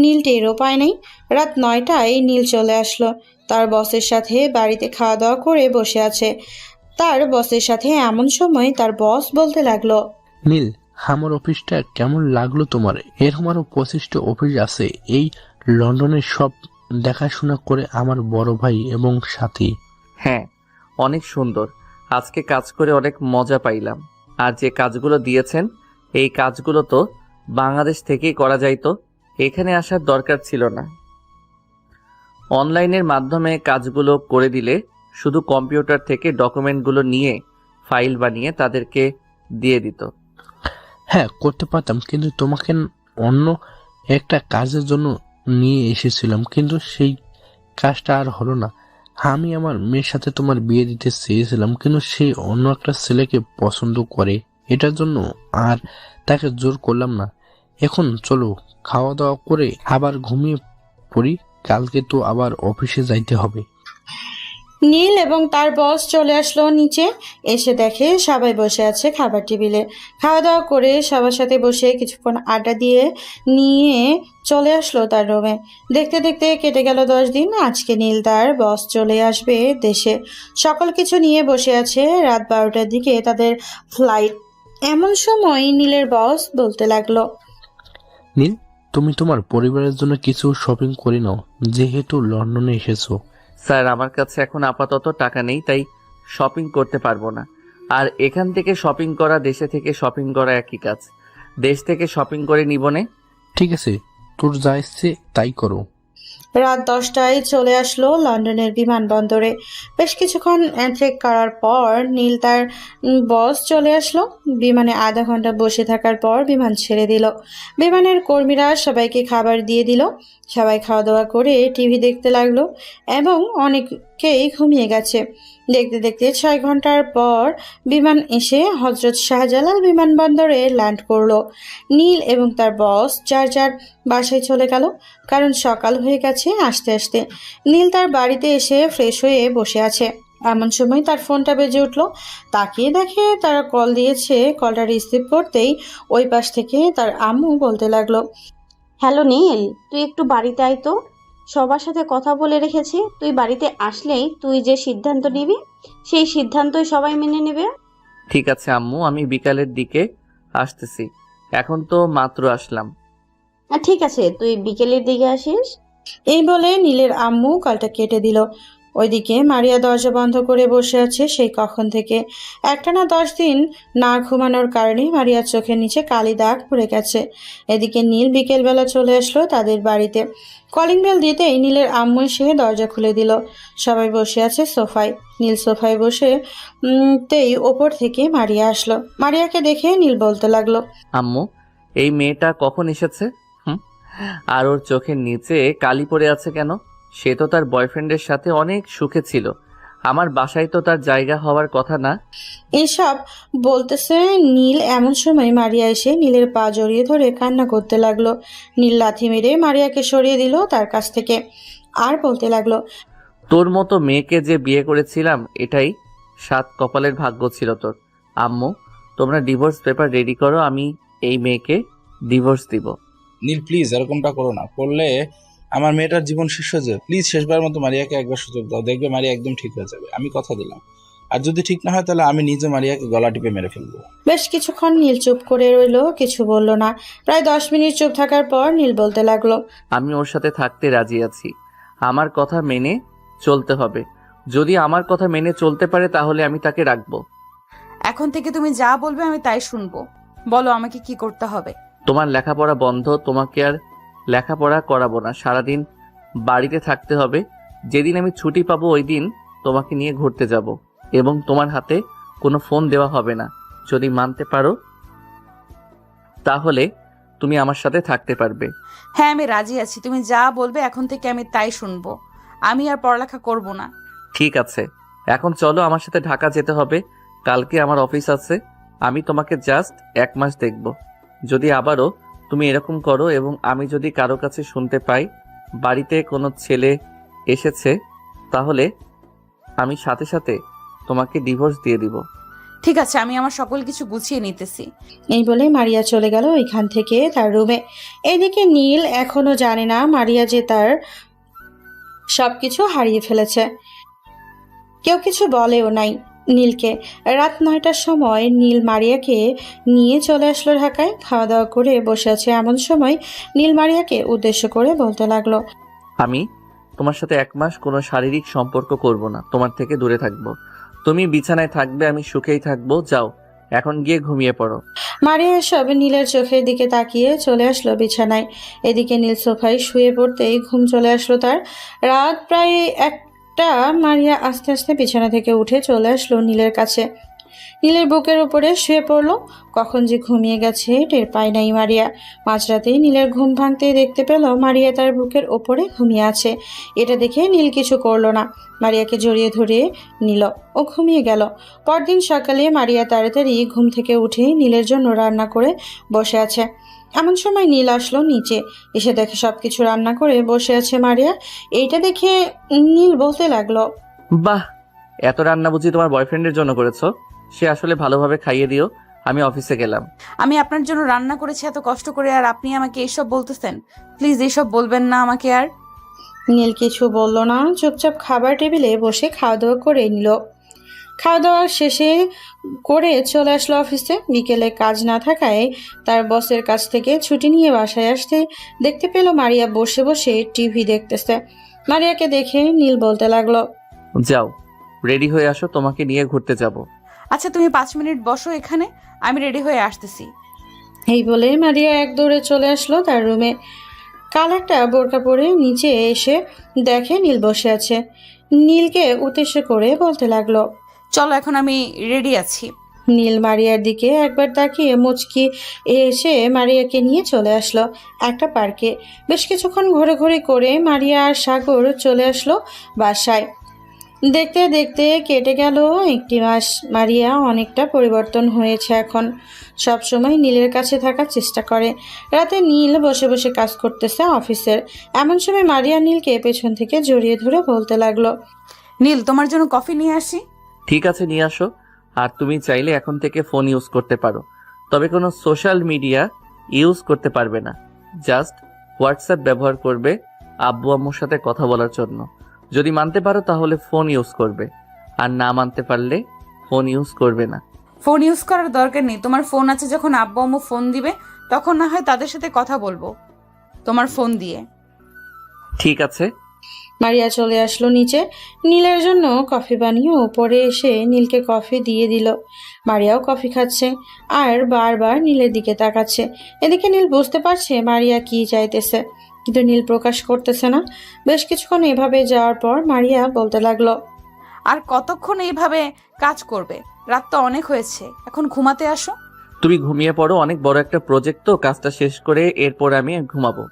নীল টেরও পায় নাই। রাত 9টায় নীল চলে আসলো। তার বসের সাথে বাড়িতে খাওয়া দাওয়া করে বসে আছে। তার বসের সাথে এমন সময় তার বস বলতে লাগলো, নীল, আমার অফিসটা কেমন লাগলো তোমার? এরকম আরো 25টা অফিস আছে এই লন্ডনের, সব দেখাশোনা করে আমার বড় ভাই এবং সাথী। হ্যাঁ, অনেক সুন্দর। আজকে কাজ করে অনেক মজা পাইলাম। আর যে কাজগুলো দিয়েছেন এই কাজগুলো তো বাংলাদেশ থেকেই করা যাইতো, এখানে আসার দরকার ছিল না। অনলাইনের মাধ্যমে কাজগুলো করে দিলে শুধু কম্পিউটার থেকে ডকুমেন্টগুলো নিয়ে ফাইল বানিয়ে তাদেরকে দিয়ে দিত। হ্যাঁ, করতে পারতাম, কিন্তু তোমাকে অন্য একটা কাজের জন্য নিয়ে এসেছিলাম, কিন্তু সেই কাজটা আর হলো না। আমি আমার মেয়ের সাথে তোমার বিয়ে দিতে চেয়েছিলাম, কিন্তু সে অন্য একটা ছেলেকে পছন্দ করে, এটার জন্য আর তাকে জোর করলাম না। এখন চলো খাওয়া দাওয়া করে আবার ঘুমিয়ে পড়ি, কালকে তো আবার অফিসে যাইতে হবে। নীল এবং তার বস চলে আসলো নিচে। এসে দেখে সবাই বসে আছে খাবার টেবিলে। খাওয়া দাওয়া করে সবার সাথে বসে কিছুক্ষণ আড্ডা দিয়ে নিয়ে চলে আসলো তার রুমে। দেখতে দেখতে কেটে গেল 10 দিন। আজকে নীল তার বস চলে আসবে দেশে। সকল কিছু নিয়ে বসে আছে। রাত 12টার দিকে তাদের ফ্লাইট। এমন সময় নীলের বস বলতে লাগলো, নীল, তুমি তোমার পরিবারের জন্য কিছু শপিং করে নাও, যেহেতু লন্ডনে এসেছো। স্যার, আমার কাছে এখন আপাতত টাকা নেই, তাই শপিং করতে পারবো না। আর এখান থেকে শপিং করা, দেশে থেকে শপিং করা একই কাজ। দেশ থেকে শপিং করে নিবনে। ঠিক আছে, তোর যা ইচ্ছে তাই করো। রাত 10টায় চলে আসলো লন্ডনের বিমানবন্দরে। বেশ কিছুক্ষণ চেক করার পর নীল তার বস চলে আসলো। বিমানে আধা ঘন্টা বসে থাকার পর বিমান ছেড়ে দিল। বিমানের কর্মীরা সবাইকে খাবার দিয়ে দিল। সবাই খাওয়া দাওয়া করে টিভি দেখতে লাগলো এবং অনেকেই ঘুমিয়ে গেছে। দেখতে দেখতে 6 ঘন্টার পর বিমান এসে হজরত শাহজালাল বিমানবন্দরে ল্যান্ড করলো। নীল এবং তার বস যার যার বাসায় চলে গেল, কারণ সকাল হয়ে গেছে। আসতে আসতে নীল তার বাড়িতে এসে ফ্রেশ হয়ে বসে আছে। এমন সময় তার ফোনটা বেজে উঠলো। তাকিয়ে দেখে তারা কল দিয়েছে। কলটা রিসিভ করতেই ওই পাশ থেকে তার আম্মু বলতে লাগলো, হ্যালো নীল, তুই একটু বাড়িতে আয় তো। সবার সাথে কথা বলে রেখেছি, তুই বাড়িতে আসলেই তুই যে সিদ্ধান্ত নিবি সেই সিদ্ধান্তই সবাই মেনে নেবে। ঠিক আছে আম্মু, আমি বিকালের দিকে আসতেছি। এখন তো মাত্র আসলাম। ঠিক আছে, তুই বিকেলের দিকে আসিস। এই বলে নীলের আম্মু কলটা কেটে দিল। ওইদিকে মারিয়া দরজা বন্ধ করে বসে আছে সেই কখন থেকে। একটানা 10 দিন না ঘুমানোর কারণে মারিয়ার চোখের নিচে কালি দাগ পড়ে গেছে। এদিকে নীল বিকেলবেলা চলে আসলো তাদের বাড়িতে। কলিং বেল দিতেই নীলের আম্মু এসে দরজা খুলে দিল। সবাই বসে আছে সোফায়। নীল সোফায় বসে তেই ওপর থেকে মারিয়া আসলো। মারিয়াকে দেখে নীল বলতে লাগলো, আম্মু, এই মেয়েটা কখন এসেছে? আর ওর চোখের নিচে কালি পড়ে আছে কেন? সে তো তার বয়ফ্রেন্ডের সাথে অনেক সুখে ছিল। আমার বাসায় তো তার জায়গা হওয়ার কথা না। এসব বলতেছে নীল। এমন সময় মারিয়া এসে নীলের পা জড়িয়ে ধরে কান্না করতে লাগলো। নীল লাথি মেরে মারিয়াকে সরিয়ে দিল তার কাছ থেকে, আর বলতে লাগলো, তোর মতো মেয়েকে যে বিয়ে করেছিলাম, এটাই 7 কপালের ভাগ্য ছিল তোর। আম্মু, তোমরা ডিভোর্স পেপার রেডি করো, আমি এই মেয়েকে ডিভোর্স দিব। নীল প্লিজ এরকমটা করো না, করলে আমার মেয়েটার জীবন শেষ হয়ে যাবে। প্লিজ শেষবার মতো মারিয়াকে একবার সুযোগ দাও, দেখবে মারিয়া একদম ঠিক হয়ে যাবে, আমি কথা দিলাম। আর যদি ঠিক না হয় তাহলে আমি নিজে মারিয়াকে গলা টিপে মেরে ফেলবো। বেশ কিছুক্ষণ নীল চুপ করে রইলো, কিছু বলল না। প্রায় 10 মিনিট চুপ থাকার পর নীল বলতে লাগলো, আমি ওর সাথে থাকতে রাজি আছি। আমার কথা মেনে চলতে হবে। যদি আমার কথা মেনে চলতে পারে তাহলে আমি তাকে রাখবো। এখন থেকে তুমি যা বলবে আমি তাই শুনবো। বলো আমাকে কি করতে হবে। তোমার লেখাপড়া বন্ধ, তোমাকে আর লেখাপড়া করাবো না। সারাদিন বাড়িতে থাকতে হবে। যেদিন আমি ছুটি পাবো ওই দিন তোমাকে নিয়ে ঘুরতে যাব, এবং তোমার হাতে কোনো ফোন দেওয়া হবে না। যদি মানতে পারো তাহলে তুমি আমার সাথে থাকতে পারবে। হ্যাঁ, আমি রাজি আছি। তুমি যা বলবে এখন থেকে আমি তাই শুনবো। আমি আর পড়ালেখা করব না। ঠিক আছে, এখন চলো, আমার সাথে ঢাকা যেতে হবে। কালকে আমার অফিস আছে। আমি তোমাকে জাস্ট 1 মাস দেখব। যদি আবারও তুমি এরকম করো এবং আমি যদি কারো কাছে শুনতে পাই বাড়িতে কোনো ছেলে এসেছে, তাহলে আমি সাথে সাথে তোমাকে ডিভোর্স দিয়ে দিব। ঠিক আছে, আমি আমার সকল কিছু গুছিয়ে নিতেছি। এই বলে মারিয়া চলে গেল ওইখান থেকে তার রুমে। এদিকে নীল এখনো জানে না মারিয়া যে তার সবকিছু হারিয়ে ফেলেছে। কেউ কিছু বলেও নাই নীলকে। রাত 9টার সময় নীল মারিয়াকে নিয়ে চলে আসলো ঢাকায়। খাওয়া দাওয়া করে বসে আছে এমন সময় নীল মারিয়াকে উদ্দেশ্য করে বলতে লাগলো, আমি তোমার সাথে 1 মাস কোনো শারীরিক সম্পর্ক করব না, তোমার থেকে দূরে থাকবো। তুমি বিছানায় থাকবে, আমি সুখেই থাকবো। যাও, এখন গিয়ে ঘুমিয়ে পড়ো। মারিয়া এসব নীলের চোখের দিকে তাকিয়ে চলে আসলো বিছানায়। এদিকে নীল সোফায় শুয়ে পড়তেই ঘুম চলে আসলো তার। রাত প্রায় 1টা। মারিয়া আস্তে আস্তে বিছানা থেকে উঠে চলে আসলো নীলের কাছে। নীলের বুকের উপরে শুয়ে পড়লো। কখন যে ঘুমিয়ে গেছে টের পায় নাই মারিয়া। মাঝরাতেই নীলের ঘুম ভাঙতেই দেখতে পেল মারিয়া তার বুকের ওপরে ঘুমিয়ে আছে। এটা দেখে নীল কিছু করলো না, মারিয়াকে জড়িয়ে ধরে নিল ও ঘুমিয়ে গেল। পরদিন সকালে মারিয়া তাড়াতাড়ি ঘুম থেকে উঠে নীলের জন্য রান্না করে বসে আছে। এমন সময় নীল আসলো নিচে। এসে দেখে সবকিছু রান্না করে বসে আছে মারিয়া। এইটা দেখে নীল বলতে লাগলো, বাহ, এত রান্না বুঝি তোমার বয়ফ্রেন্ডের জন্য করেছো? সে আসলে ভালোভাবে খাইয়ে দিও, আমি অফিসে গেলাম। আমি আপনার জন্য রান্না করেছি এত কষ্ট করে, আর আপনি আমাকে এইসব বলতেছেন? প্লিজ এইসব বলবেন না আমাকে আর। নীল কিছু বলল না, চুপচাপ খাবার টেবিলে বসে খাওয়া দাওয়া করে নিল। খাওয়া দাওয়া শেষে করে চলে আসলো অফিসে। বিকেলে কাজ না থাকায় তার বসের কাছ থেকে ছুটি নিয়ে বাসায় আসতে দেখতে পেল মারিয়া বসে বসে টিভি দেখতেছে। মারিয়াকে দেখে নীল বলতে লাগলো, যাও রেডি হয়ে আসো, তোমাকে নিয়ে ঘুরতে যাব। আচ্ছা তুমি 5 মিনিট বসো এখানে, আমি রেডি হয়ে আসতেছি। এই বলে মারিয়া এক দৌড়ে চলে আসলো তার রুমে। কাল একটা বোরকা পরে নিচে এসে দেখে নীল বসে আছে। নীলকে উদ্দেশ্য করে বলতে লাগলো, চলো এখন আমি রেডি আছি। নীল মারিয়ার দিকে একবার তাকিয়ে মুচকি এসে মারিয়াকে নিয়ে চলে আসলো একটা পার্কে। বেশ কিছুক্ষণ ঘোরাঘুরি করে মারিয়া আর সাগর চলে আসলো বাসায়। দেখতে দেখতে কেটে গেল 1 মাস। মারিয়া অনেকটা পরিবর্তন হয়েছে এখন। সব সময় নীলের কাছে থাকার চেষ্টা করে। রাতে নীল বসে বসে কাজ করতেছে অফিসের। এমন সময় মারিয়া নীলকে পেছন থেকে জড়িয়ে ধরে বলতে লাগলো, নীল তোমার জন্য কফি নিয়ে আসি। ঠিক আছে নিয়ে আসো। আর তুমি চাইলে এখন থেকে ফোন ইউজ করতে পারো, তবে কোনো সোশ্যাল মিডিয়া ইউজ করতে পারবে না। জাস্ট হোয়াটসঅ্যাপ ব্যবহার করবে আব্বু আম্মুর সাথে কথা বলার জন্য। যদি মানতে পারো তাহলে ফোন ইউজ করবে, আর না মানতে পারলে ফোন ইউজ করবে না। ফোন ইউজ করার দরকার নেই, তোমার ফোন আছে। যখন আব্বু আম্মু ফোন দিবে তখন না হয় তাদের সাথে কথা বলবো তোমার ফোন দিয়ে। ঠিক আছে। মারিয়া চলে আসলো নিচে। নীলের জন্য কফি বানিয়ে উপরে এসে নীলকে কফি দিয়ে দিল। মারিয়াও কফি খাচ্ছে আর বারবার নীলের দিকে তাকাচ্ছে। এদিকে নীল বুঝতে পারছে মারিয়া কি চাইতেছে, কিন্তু নীল প্রকাশ করতেছে না। বেশ কিছুক্ষণ এভাবে যাওয়ার পর মারিয়া বলতে লাগলো, আর কতক্ষণ এইভাবে কাজ করবে? রাত তো অনেক হয়েছে, এখন ঘুমাতে আসো। তুমি ঘুমিয়ে পড়ো, অনেক বড় একটা প্রজেক্ট তো, কাজটা শেষ করে এরপর আমি ঘুমাবো।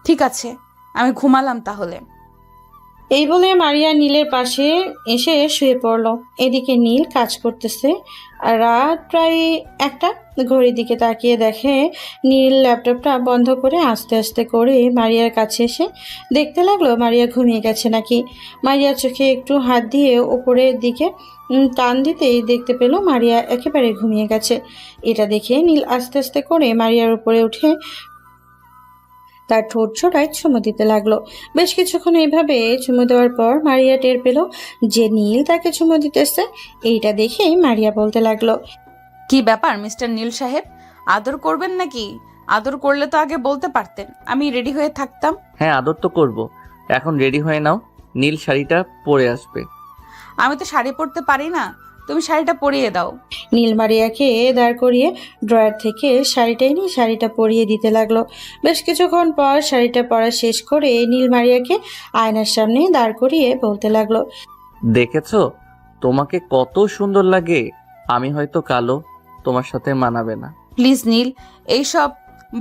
ঠিক আছে আমি ঘুমালাম তাহলে। এই বলে মারিয়া নীলের পাশে এসে শুয়ে পড়ল। এদিকে নীল কাজ করতেছে। আর রাত প্রায় 1টা। ঘড়ির দিকে তাকিয়ে দেখে নীল ল্যাপটপটা বন্ধ করে আস্তে আস্তে করে মারিয়ার কাছে এসে দেখতে লাগলো মারিয়া ঘুমিয়ে গেছে নাকি। মারিয়া চোখে একটু হাত দিয়ে উপরের দিকে টান দিতেই দেখতে পেল মারিয়া একেবারে ঘুমিয়ে গেছে। এটা দেখে নীল আস্তে আস্তে করে মারিয়ার উপরে উঠে তার ঠোঁট জোড়ায় চুমু দিতে লাগলো। বেশ কিছুক্ষণ এইভাবে চুমু দেওয়ার পর মারিয়া টের পেল যে নীল তাকে চুমু দিতেছে। এইটা দেখে মারিয়া বলতে লাগলো, কি ব্যাপার মিস্টার নীল সাহেব, আদর করবেন নাকি? আদর করলে তো আগে বলতে পারতেন, আমি রেডি হয়ে থাকতাম। হ্যাঁ আদর তো করবো, এখন রেডি হয়ে নাও, নীল শাড়িটা পরে আসবে। আমি তো শাড়ি পরতে পারি না, তুমি শাড়িটা পরিয়ে দাও। নীল মারিয়াকে দাঁড় করিয়ে ড্রয়ার থেকে শাড়িটা এনে শাড়িটা পরিয়ে দিতে লাগলো। বেশ কিছুক্ষণ পর শাড়িটা পরা শেষ করে নীল মারিয়াকে আয়নার সামনে দাঁড় করিয়ে বলতে লাগলো, দেখেছো তোমাকে কত সুন্দর লাগে? আমি হয়তো কালো, তোমার সাথে মানাবে না। প্লিজ নীল এইসব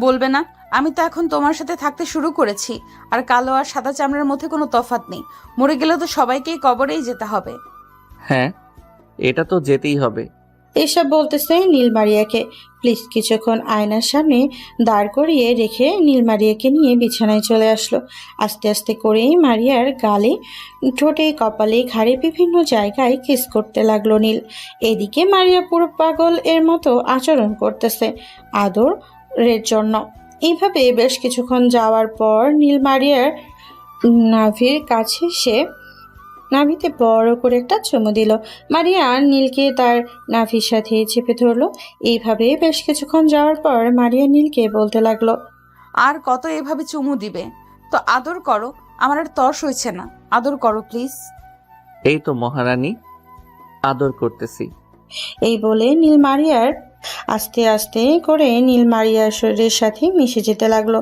বলবে না। আমি তো এখন তোমার সাথে থাকতে শুরু করেছি, আর কালো আর সাদা চামড়ার মধ্যে কোনো তফাৎ নেই। মরে গেলে তো সবাইকেই কবরেই যেতে হবে। হ্যাঁ এটা তো যেতেই হবে। এসব বলতেছে নীল মারিয়াকে। প্লিজ কিছুক্ষণ আয়নার সামনে দাঁড় করিয়ে রেখে নীল মারিয়াকে নিয়ে বিছানায় চলে আসলো। আস্তে আস্তে করে মারিয়ার গালে, ঠোঁটে, কপালে, ঘাড়ে বিভিন্ন জায়গায় কিস করতে লাগলো নীল। এদিকে মারিয়া পুরো পাগল এর মতো আচরণ করতেছে আদরের জন্য। এইভাবে বেশ কিছুক্ষণ যাওয়ার পর নীল মারিয়ার নাভির কাছে সে নাভিতে বড় করে একটা চুমু দিল। মারিয়া নীলকে তার নাভির সাথে চেপে ধরলো। এইভাবে বেশ কিছুক্ষণ যাওয়ার পর মারিয়া নীলকে বলতে লাগলো, আর কত এভাবে চুমু দিবে? তো আদর করো, আমার আর তর্স হয়েছে না, আদর করো প্লিজ। এই তো মহারানী, আদর করতেছি। এই বলে নীল মারিয়ার আস্তে আস্তে করে নীল মারিয়ার শরীরের সাথে মিশে যেতে লাগলো।